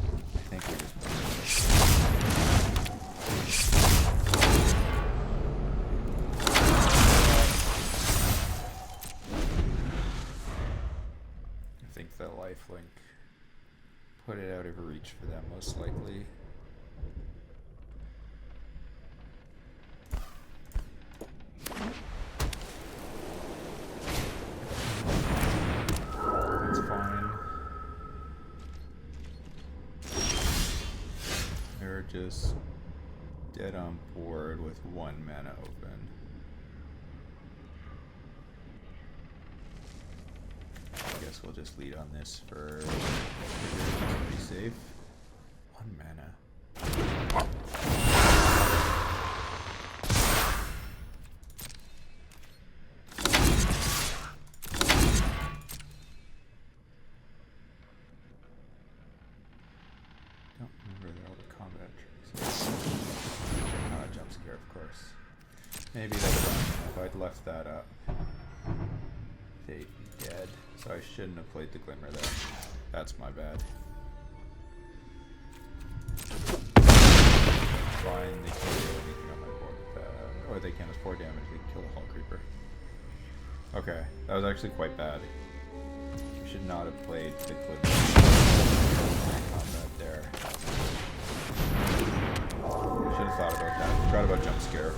I think we just I think the lifelink put it out of reach for them, most likely. That's fine. They're just dead on board with 1 mana open. I guess we'll just lead on this for pretty safe. 1 mana. Don't remember all the combat trees. Jump scare, of course. Maybe that's fine. If I'd left that up, they'd be dead. So I shouldn't have played the Glimmer there. That's my bad. Fine, they can't do anything on my board with that. Or they can't, it's 4 damage, they can kill the Hall Creeper. Okay, that was actually quite bad. We should not have played the Glimmer combat there. Should have thought about that. Forgot about Jump Scare.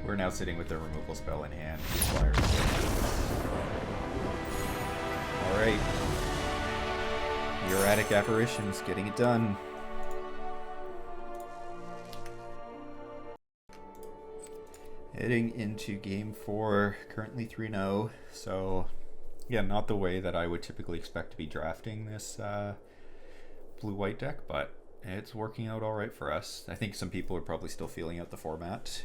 We're now sitting with the removal spell in hand. Alright. Erratic Apparitions, getting it done. Heading into game 4, currently 3-0. So, yeah, not the way that I would typically expect to be drafting this blue-white deck, but it's working out alright for us. I think some people are probably still feeling out the format.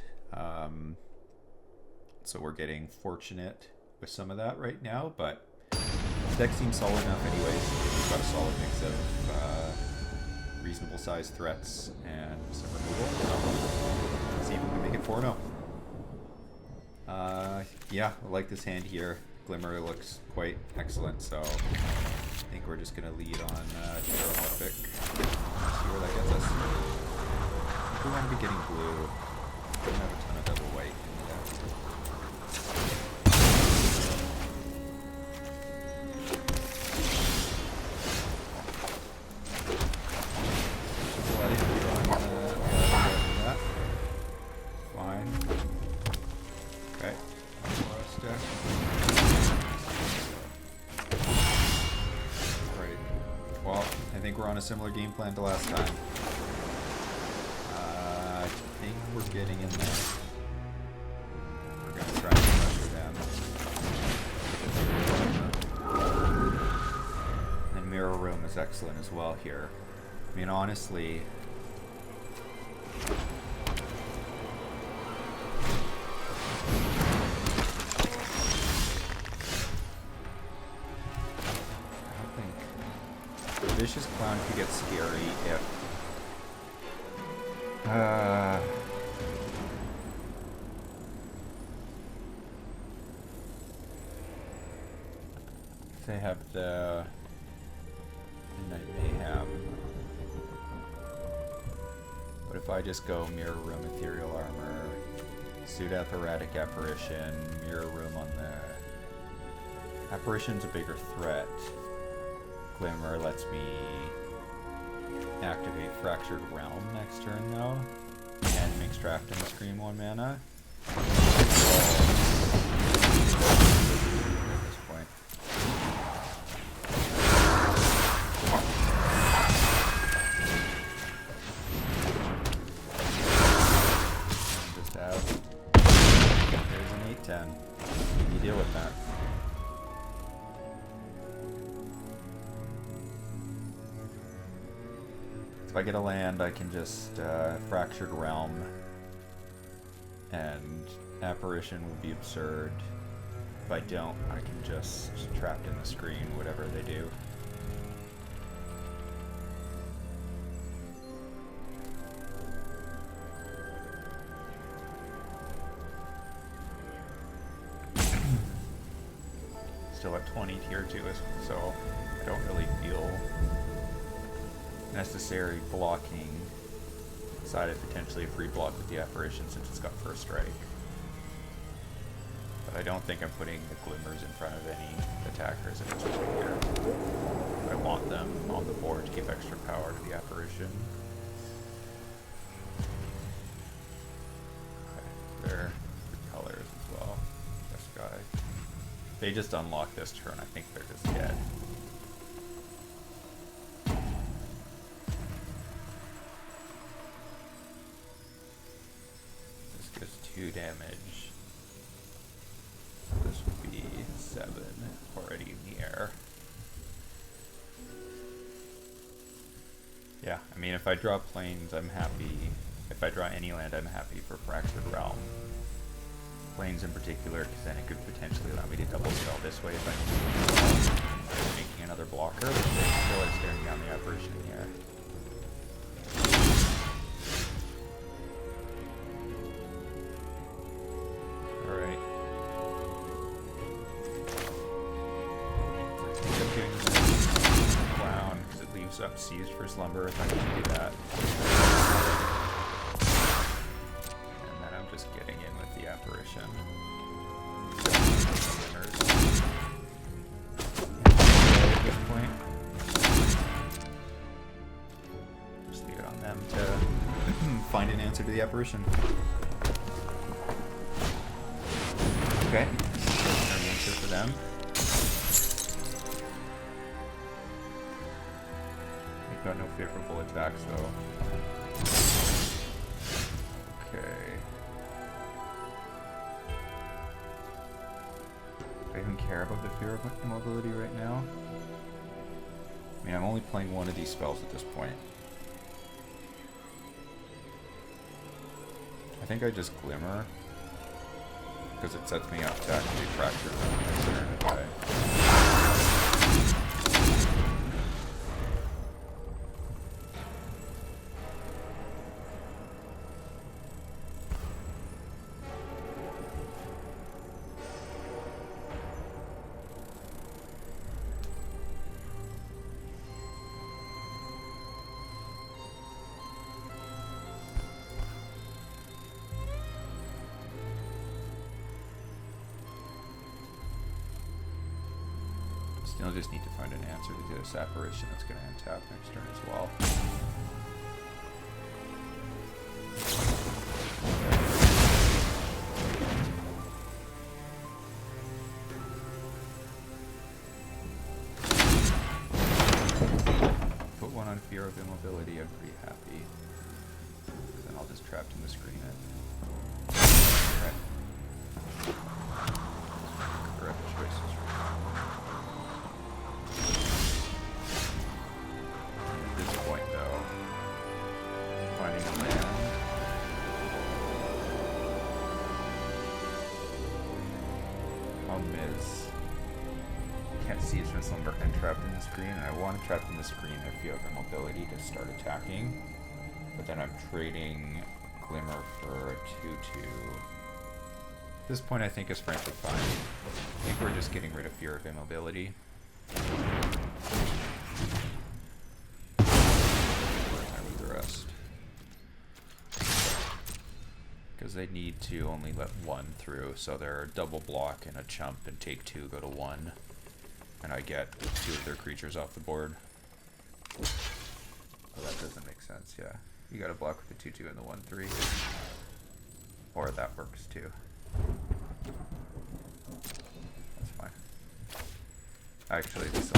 So we're getting fortunate with some of that right now, but the deck seems solid enough anyways. We've got a solid mix of reasonable sized threats and some removal. So let's see if we can make it 4-0. Yeah, I like this hand here. Glimmer looks quite excellent, so I think we're just going to lead on Terra Morphic. See where that gets us. I think we want to be getting blue. We don't have a ton of double white in the deck. We're on a similar game plan to last time. I think we're getting in there. We're going to try and pressure them. And Mirror Room is excellent as well here. I mean, honestly, Vicious Clown could get scary if they have the Midnight Mayhem. But if I just go Mirror Room, Ethereal Armor, Suit up Erratic Apparition, Mirror Room on the Apparition's a bigger threat. Glimmer lets me activate Fractured Realm next turn though, and makes Trapped in the Screen 1 mana. At this point. Just have, there's an 8-10. You deal with that. If I get a land, I can just Fractured Realm, and Apparition would be absurd. If I don't, I can just Trapped in the Screen, whatever they do. Still at 20 tier 2, so I don't really feel necessary blocking aside of potentially a free block with the Apparition since it's got first strike. But I don't think I'm putting the Glimmers in front of any attackers if it's right here. I want them on the board to give extra power to the Apparition. Okay, they're the colors as well. This guy. If they just unlock this turn, I think they're just dead. Damage. This would be 7 already in the air. Yeah, I mean, if I draw planes, I'm happy. If I draw any land, I'm happy for Fractured Realm. Planes in particular, because then it could potentially allow me to double scale this way if I need making another blocker, but they still are staring down the Apparition here. Up seized for slumber if I can do that. And then I'm just getting in with the Apparition. At this point, just leave it on them to find an answer to the Apparition. Okay, no answer for them. got no favorable attacks though. Okay. Do I even care about the fear of immobility right now? I mean, I'm only playing one of these spells at this point. I think I just Glimmer, because it sets me up to actually fracture them next turn if I... Still just need to find an answer to this apparition that's going to untap next turn as well. Put one on fear of immobility, I'm pretty happy. Then I'll just trap him to screen it. Okay. Correct choices. From Slumber and trapped in the screen, and I want to trap in the screen if you have immobility to start attacking, but then I'm trading Glimmer for a 2/2. At this point I think is frankly fine. I think we're just getting rid of fear of immobility. Time with the rest. Because they need to only let one through, so they're double block and a chump and take 2, go to 1. And I get 2 of their creatures off the board. Oh, that doesn't make sense, yeah. You gotta block with the 2/2 and the 1/3. Or that works too. That's fine. Actually, that's a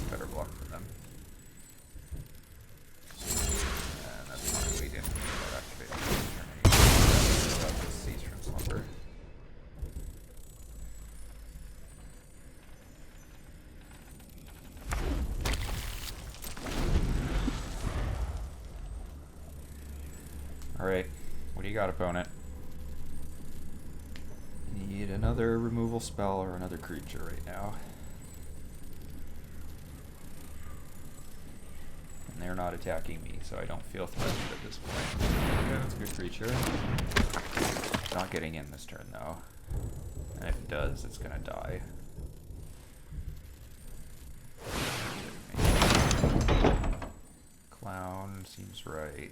better block for them. And that's fine, we didn't need that activated turn anyway. So I'll just cease from Slumber. Alright, what do you got, opponent? Need another removal spell or another creature right now. And they're not attacking me, so I don't feel threatened at this point. Okay, that's a good creature. It's not getting in this turn though. And if it does, it's gonna die. Clown seems right.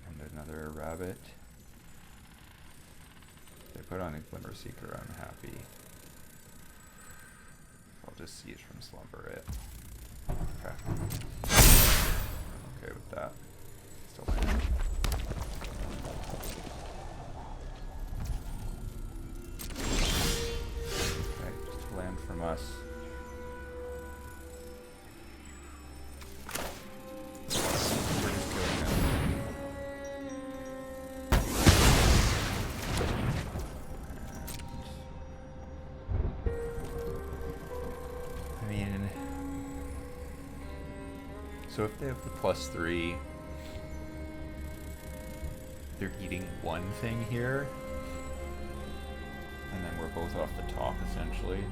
And another rabbit. They put on a Glimmer Seeker, I'm happy. I'll just seize from Slumber it. Okay. I'm okay with that. Still land. Okay, just a land from us. So if they have the +3, they're eating one thing here, and then we're both off the top essentially.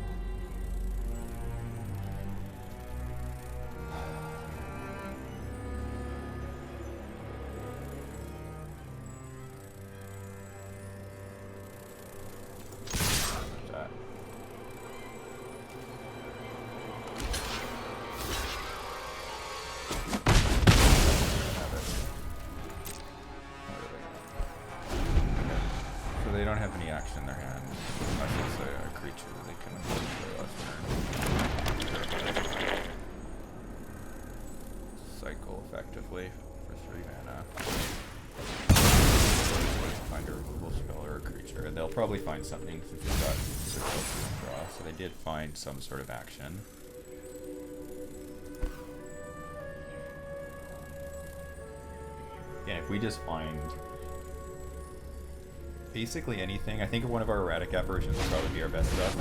They don't have any action in their hand, unless it's a creature that they can play last turn. Cycle effectively for 3 mana. Find a removal spell or a creature, and they'll probably find something since they've got difficulty to draw. So they did find some sort of action. Again, if we just find basically anything, I think one of our erratic apparitions will probably be our best stuff.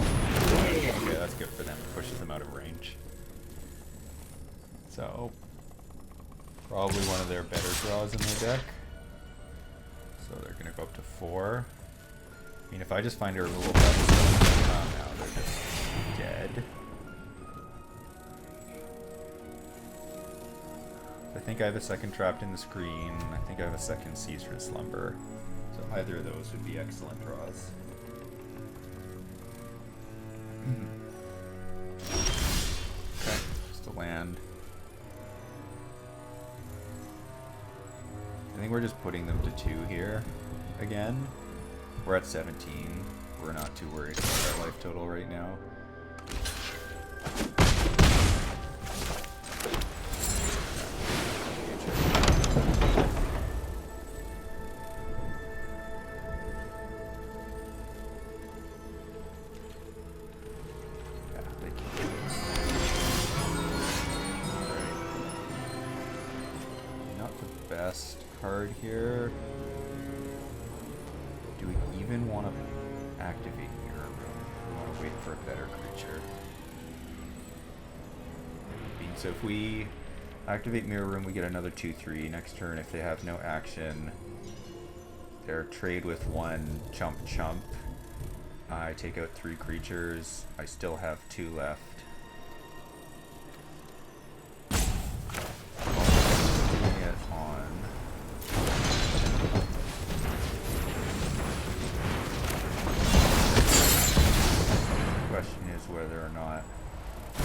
Okay, that's good for them. Pushes them out of range. So, probably one of their better draws in their deck. So they're going to go up to 4. I mean, if I just find a removal now they're just dead. I think I have a second Trapped in the Screen. I think I have a second Seasoned Slumber. So either of those would be excellent draws. Okay, just a land. I think we're just putting them to 2 here again. We're at 17. We're not too worried about our life total right now. Card here. Do we even want to activate Mirror Room? We want to wait for a better creature. So if we activate Mirror Room, we get another 2/3 next turn. If they have no action, they're trade with 1 chump chump. I take out 3 creatures. I still have 2 left. Whether or not I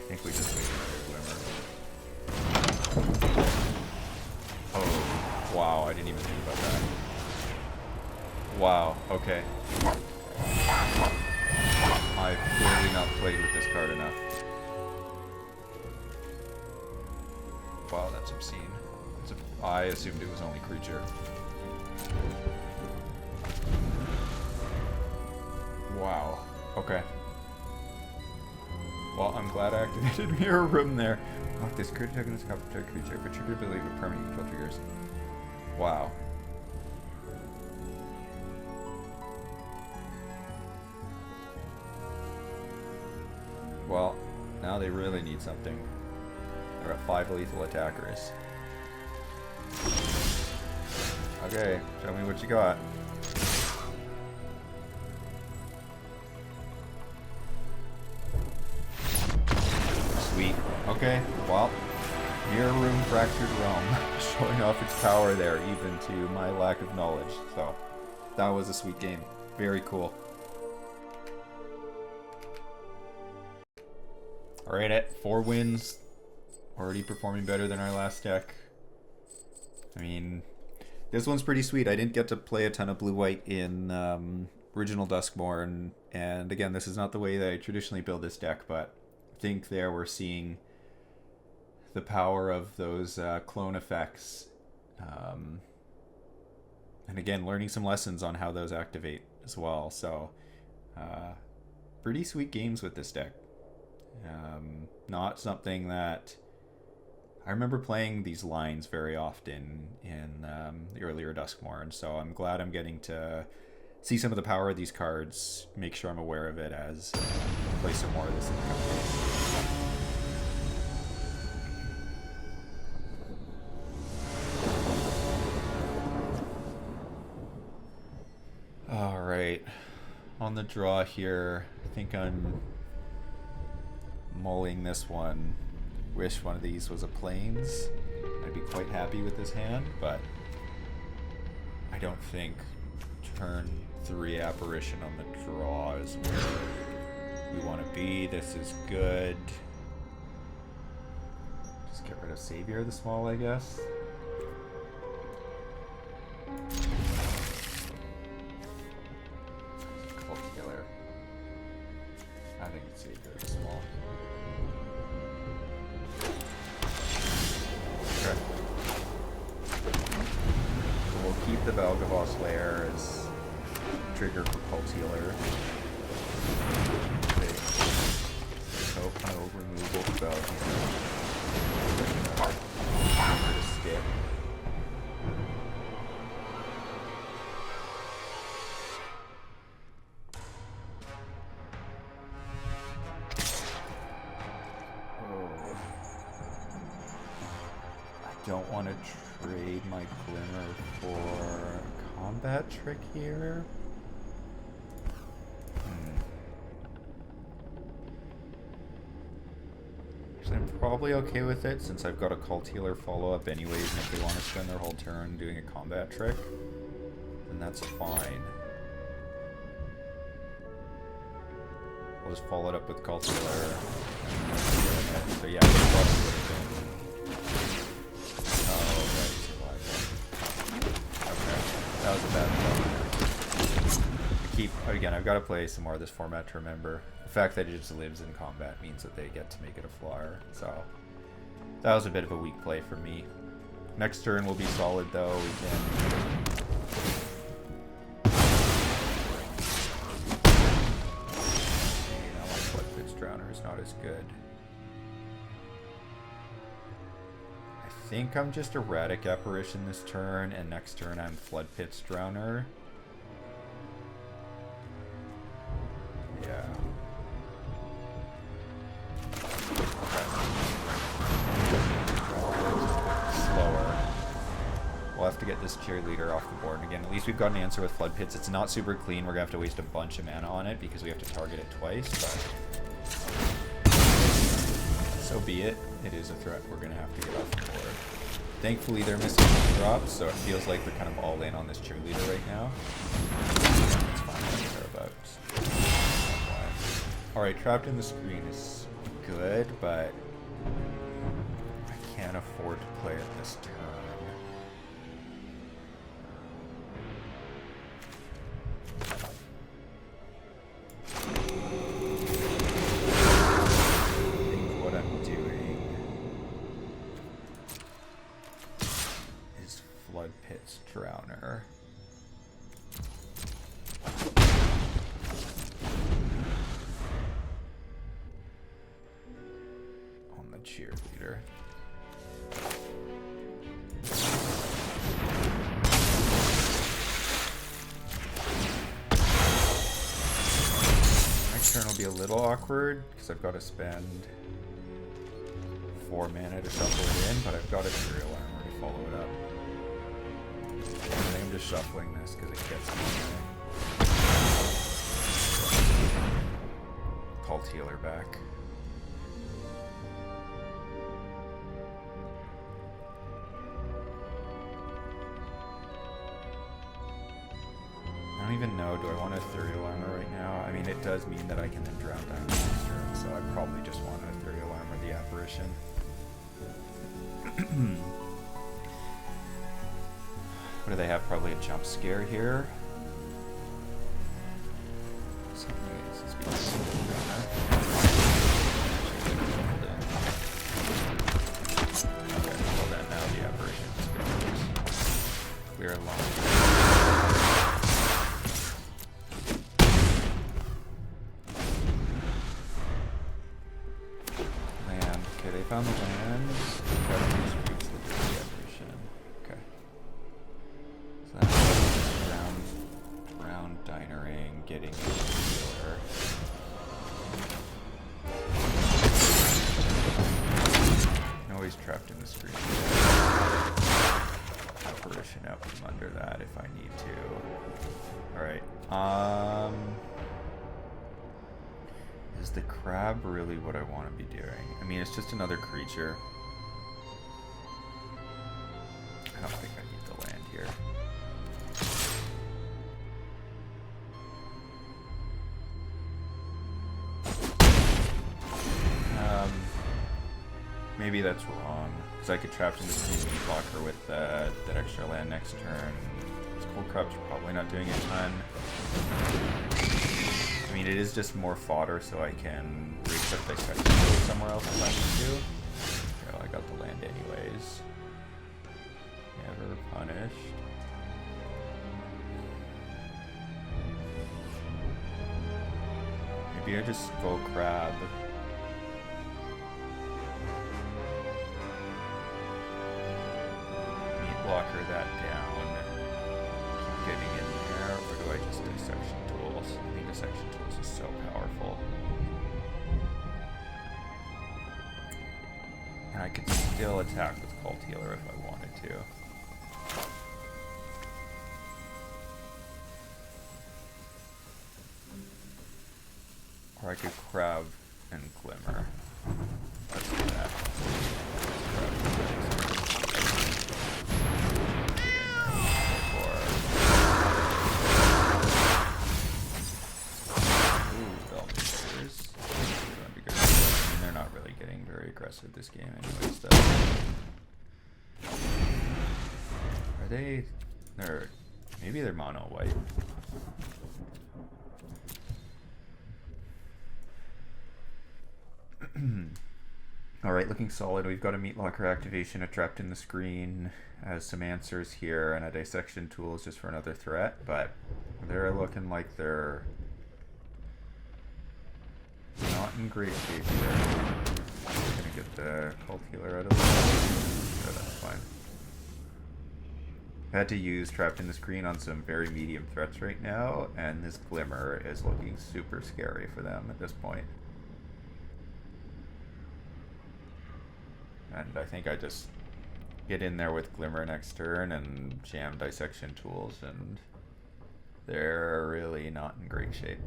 think we just wait another Glimmer. Oh, wow, I didn't even think about that. Wow, okay. I've clearly not played with this card enough. Wow, that's obscene. I assumed it was only creature. Wow. Okay. Well, I'm glad I activated Mirror Room there. Lock this creature token as a copy protect creature, but trigger ability with permanent control triggers. Wow. Well, now they really need something. They're at 5 lethal attackers. Okay, show me what you got. Sweet. Okay, well, Mirror Room Fractured Realm, showing off its power there, even to my lack of knowledge. So, that was a sweet game. Very cool. Alright, at 4 wins, already performing better than our last deck. I mean, this one's pretty sweet. I didn't get to play a ton of blue-white in original Duskmourn, and again, this is not the way that I traditionally build this deck, but I think there we're seeing the power of those clone effects. And again, learning some lessons on how those activate as well. So, pretty sweet games with this deck. Not something that I remember playing these lines very often in the earlier Duskmourn, so I'm glad I'm getting to see some of the power of these cards, make sure I'm aware of it as I play some more of this in the coming days. Alright, on the draw here, I think I'm mulling this one. Wish one of these was a Plains. I'd be quite happy with this hand, but I don't think turn 3 Apparition on the draw is where we want to be. This is good. Just get rid of Savior the Small, I guess. Cult Killer. I think it's Savior the Small. We'll keep the Valgavoss Lair as trigger for Cult Healer. Hope no removal spell here. Stick. I don't want to trade my Glimmer for a combat trick here. I'm probably okay with it since I've got a Cult Healer follow-up anyways, and if they want to spend their whole turn doing a combat trick, then that's fine. I'll just follow it up with Cult Healer. So yeah, this probably would have been... Oh, right, survival. Okay, that was a bad play. Keep, again, I've got to play some more of this format to remember. The fact that it just lives in combat means that they get to make it a flyer, so that was a bit of a weak play for me. Next turn will be solid though. We can... Now my Floodpits Drowner is not as good. I think I'm just Erratic Apparition this turn, and next turn I'm Floodpits Drowner. Yeah. We'll have to get this Cheerleader off the board. And again, at least we've got an answer with Flood Pits. It's not super clean. We're going to have to waste a bunch of mana on it because we have to target it twice. But so be it. It is a threat we're going to have to get off the board. Thankfully, they're missing drops, so it feels like they're kind of all in on this Cheerleader right now. It's fine. Thereabouts. Alright, Trapped in the Screen is good, but I can't afford to play it this turn. Drowner. On the Cheerleader. Next turn will be a little awkward because I've got to spend 4 mana to shuffle it in, but I've got a Serial Armor to follow it up. I think I'm just shuffling this because it gets me. Cult Healer back. I don't even know, do I want a Ethereal Armor right now? I mean, it does mean that I can then drown down the monster, so I probably just want an Ethereal Armor the Apparition. What do they have? Probably a jump scare here. Something is being okay, well then now the Apparition is good. Clear along. Land. Okay, they found the land. Getting a healer. I'm always trapped in the screen. Apparition out from under that if I need to. Alright. Is the crab really what I want to be doing? I mean, it's just another creature. I don't think I need the land here. Maybe that's wrong, because I could trap in the Screen Blocker with that extra land next turn. This Cold Crop's probably not doing a ton. I mean, it is just more fodder, so I can reset the spectacle somewhere else if I need to. Well, I got the land anyways. Never punished. Maybe I just go crab. locker that down. Keep getting in there, or do I just dissection tools? I think dissection tools is so powerful. And I could still attack with Cult Healer if I wanted to. Or I could Crab and Glimmer. Let's do that. They're not really getting very aggressive this game anyways, though. Are they? Maybe they're mono white. Alright, looking solid. We've got a Meat Locker activation, a Trapped in the Screen, some answers here, and a Dissection Tools just for another threat, but they're looking like they're not in great shape here. I'm gonna get the Cult Healer out of the way. Sure, that's fine. Had to use Trapped in the Screen on some very medium threats right now, and this Glimmer is looking super scary for them at this point. And I think I just get in there with Glimmer next turn and jam Dissection Tools, and they're really not in great shape.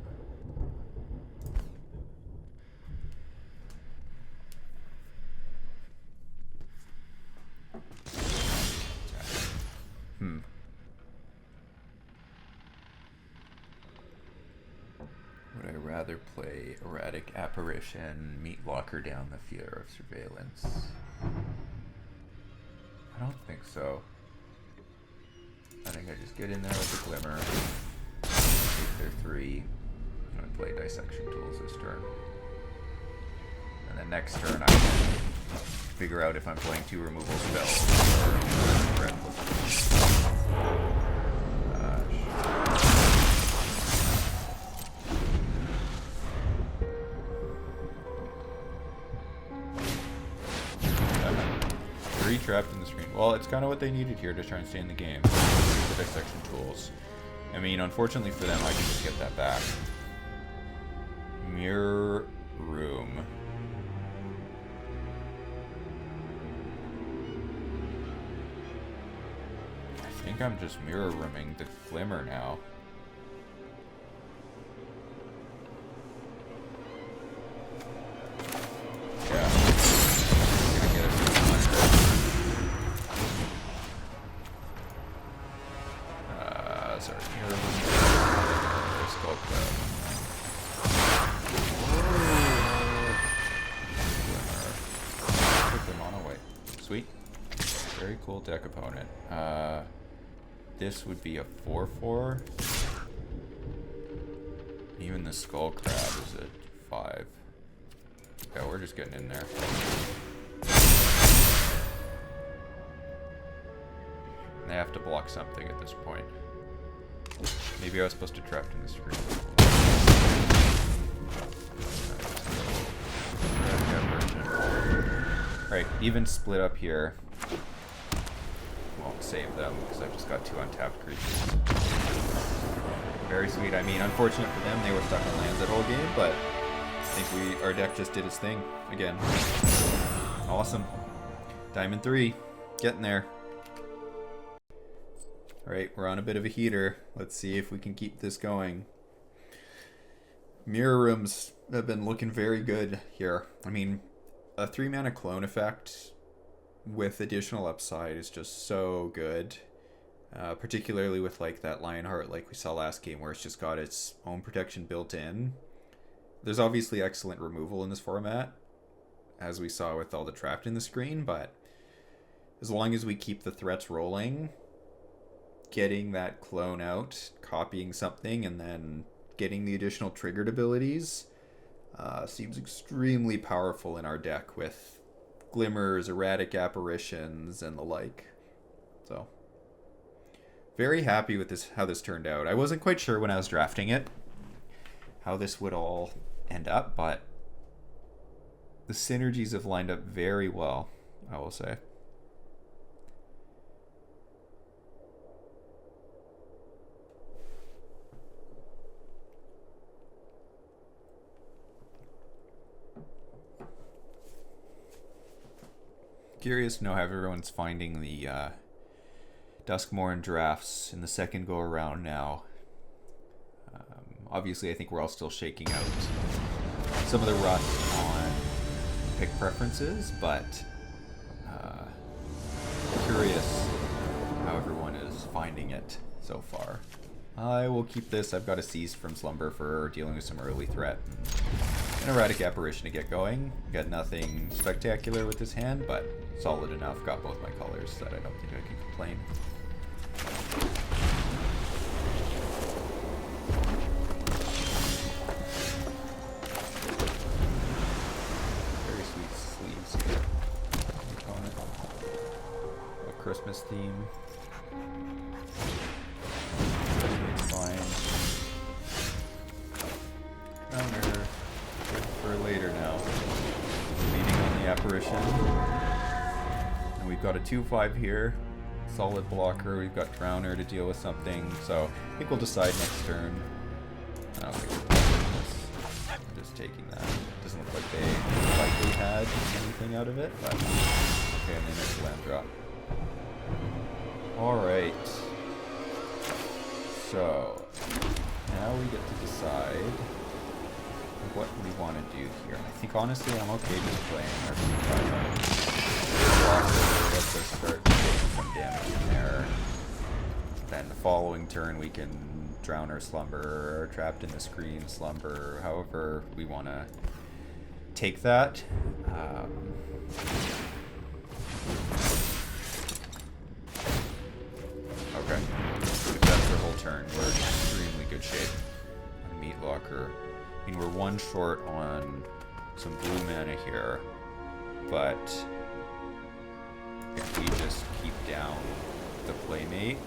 Would I rather play Erratic Apparition, Meat Locker down the Fear of Surveillance? I don't think so. I think I just get in there with the Glimmer, take their 3, and play Dissection Tools this turn. And then next turn I can figure out if I'm playing 2 removal spells or red. Trapped in the Screen. Well, it's kind of what they needed here to try and stay in the game. The Dissection Tools. I mean, unfortunately for them, I can just get that back. Mirror Room. I think I'm just mirror rooming the Glimmer now. Deck opponent. This would be a 4/4. Even the Skull Crab is a 5. Yeah, we're just getting in there. They have to block something at this point. Maybe I was supposed to trap in the screen. Right, even split up here. Won't save them because I've just got 2 untapped creatures. Very sweet. I mean, unfortunate for them, they were stuck on lands that whole game, but I think our deck just did its thing again. Awesome. Diamond 3, getting there. Alright, we're on a bit of a heater. Let's see if we can keep this going. Mirror Rooms have been looking very good here. I mean, a 3-mana clone effect with additional upside is just so good. Particularly with like that Lionheart like we saw last game where it's just got its own protection built in. There's obviously excellent removal in this format, as we saw with all the Trapped in the Screen, but as long as we keep the threats rolling, getting that clone out, copying something, and then getting the additional triggered abilities seems extremely powerful in our deck with Glimmers, Erratic Apparitions, and the like. So, very happy with this, how this turned out. I wasn't quite sure when I was drafting it how this would all end up, but the synergies have lined up very well, I will say. Curious to know how everyone's finding the Duskmourn drafts in the second go around now. Obviously, I think we're all still shaking out some of the rust on pick preferences, but curious how everyone is finding it so far. I will keep this. I've got a Cease from Slumber for dealing with some early threat. An Erratic Apparition to get going. Got nothing spectacular with this hand, but solid enough. Got both my colors that I don't think I can complain. Very sweet sleeves here. A Christmas theme. It's fine. Counter. Good for later now. Leading on the Apparition. And we've got a 2/5 here. Solid blocker. We've got Drowner to deal with something. So I think we'll decide next turn. I don't think we're playing this. I'm just taking that. Doesn't look like they likely had anything out of it, but okay, and then it's land drop. Alright. So now we get to decide what we want to do here. I think honestly I'm okay just playing our 2/5. Let's just start taking some damage in there. Then the following turn we can Drowner Slumber, or Trapped in the Screen Slumber, however we want to take that. Okay. If that's the whole turn, we're in extremely good shape. Meat Locker. I mean, we're one short on some blue mana here, but if we just keep down the Playmate,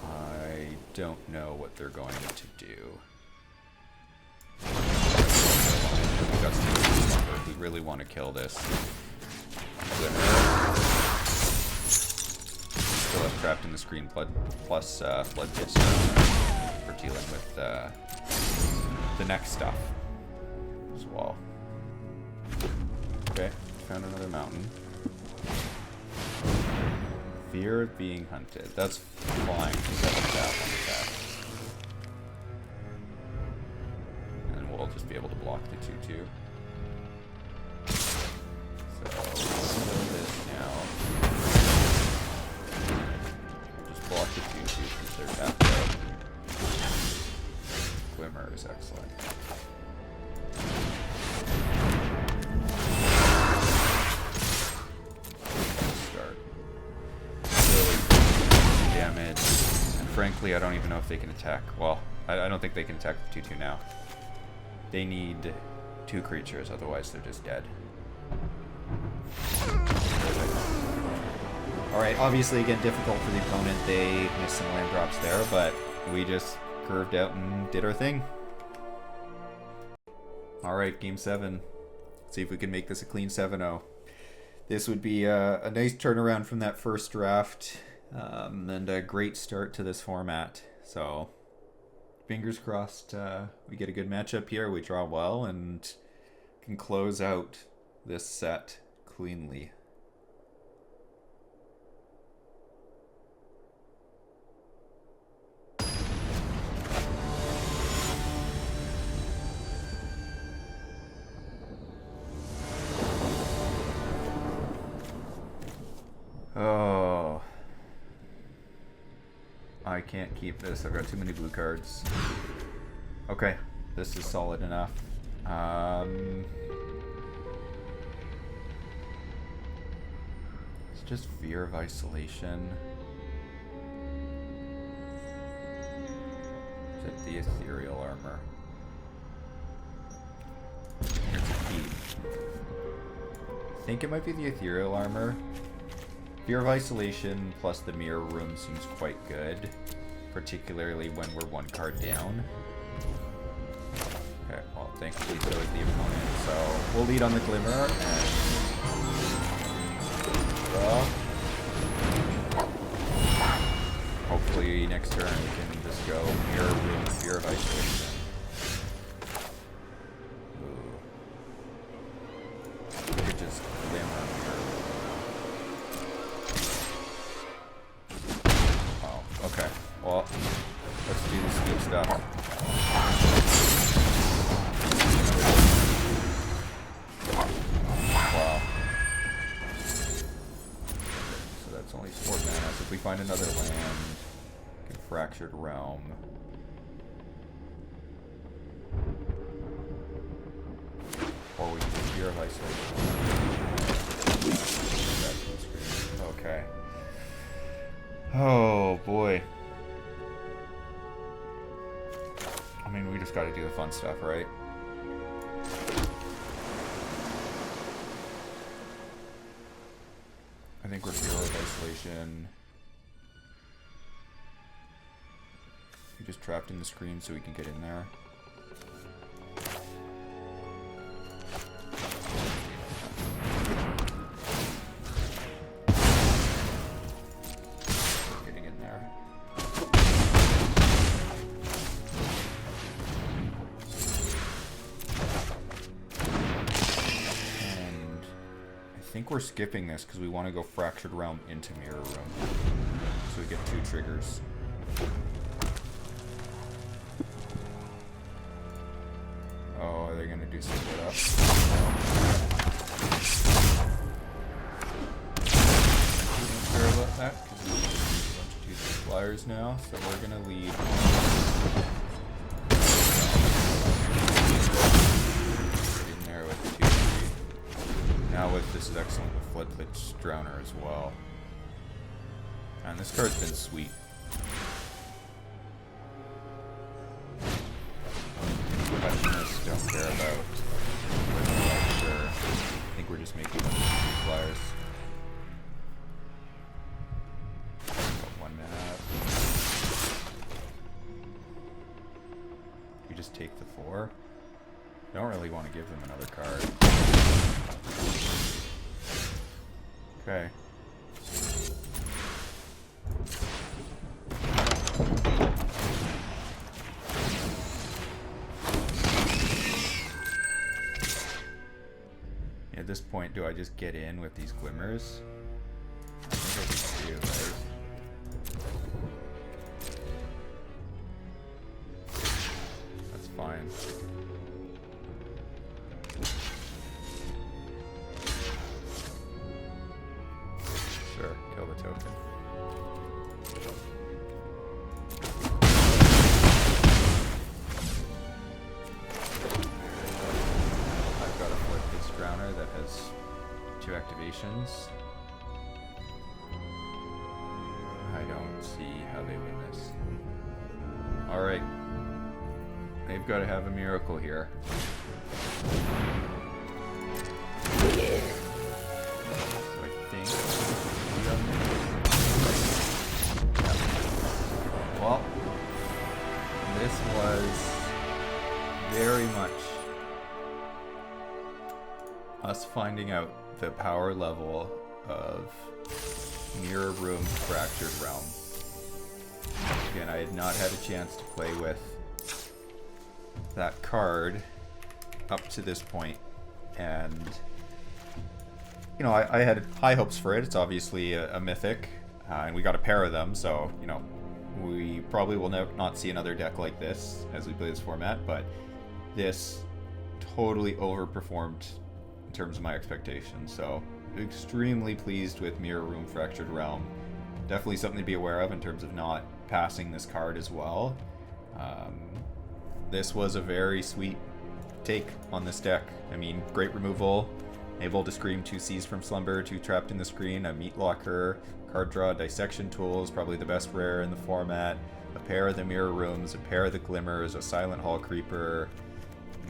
I don't know what they're going to do. We've got some, we really want to kill this. Still have Trapped in the Screen plus Blood Pits for dealing with the next stuff as well. Okay, found another mountain. Fear of being hunted. That's flying to 7 tap on the tap. And we'll just be able to block the 2/2. So we'll kill this now. We'll just block the 2/2 because they're tapped out. Glimmer is excellent. Damage, and frankly I don't even know if they can attack. Well, I don't think they can attack the 2/2 now. They need 2 creatures, otherwise they're just dead. Alright, obviously again difficult for the opponent. They missed some land drops there, but we just curved out and did our thing. Alright, game 7. Let's see if we can make this a clean 7-0. This would be a nice turnaround from that first draft. And a great start to this format. So, fingers crossed we get a good matchup here, we draw well, and can close out this set cleanly. Oh, I can't keep this. I've got too many blue cards. Okay, this is solid enough. It's just Fear of Isolation. Is it the Ethereal Armor? Here's a keep. I think it might be the Ethereal Armor. Fear of Isolation plus the Mirror Room seems quite good, particularly when we're 1 card down. Okay, well, thankfully so is the opponent, so we'll lead on the Glimmer and draw. Hopefully next turn we can just go Mirror Room, Fear of Isolation. Ooh. We could just Glimmer Mirror Room. Okay, well, let's do this good stuff. Wow. So that's only 4 mana. So if we find another land, Fractured Realm. Or we can do Fear of Isolation. Okay. Oh boy. I mean, we just gotta do the fun stuff, right? I think we're Fear of Isolation. We just trapped in the screen so we can get in there. Getting in there. And I think we're skipping this because we want to go Fractured Realm into Mirror Room. So we get 2 triggers. Oh, are they gonna do split up? I'm not sure about that because we have a bunch of 2 flyers now, so we're gonna lead. In there with the 2/3. Now with this is excellent with Floodpitch Drowner as well. And this card's been sweet. Don't care about. Sure. I think we're just making flyers. Got 1 mana. We just take the 4. Don't really want to give them another card. Okay. At this point, do I just get in with these glimmers? I think I just do, right? That's fine. Sure, kill the token. That has 2 activations. I don't see how they win this. Alright. They've got to have a miracle here. So I think... Well, this was very much us finding out the power level of Mirror Room Fractured Realm. Again, I had not had a chance to play with that card up to this point, and you know, I had high hopes for it. It's obviously a mythic, and we got a pair of them, so you know, we probably will not see another deck like this as we play this format, but this totally overperformed in terms of my expectations. So extremely pleased with Mirror Room Fractured Realm. Definitely something to be aware of in terms of not passing this card as well. This was a very sweet take on this deck. I mean, great removal, able to scream 2 Seas from Slumber, 2 Trapped in the Screen, a Meat Locker, card draw, Dissection Tools, probably the best rare in the format, a pair of the Mirror Rooms, a pair of the Glimmers, a Silent Hall Creeper.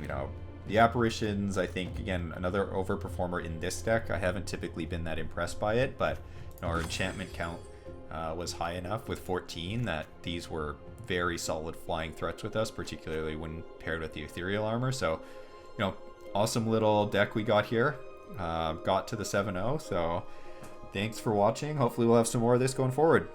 You know, the Apparitions, I think, again, another overperformer in this deck. I haven't typically been that impressed by it, but you know, our enchantment count was high enough with 14 that these were very solid flying threats with us, particularly when paired with the Ethereal Armor. So, you know, awesome little deck we got here. Got to the 7-0, so thanks for watching. Hopefully we'll have some more of this going forward.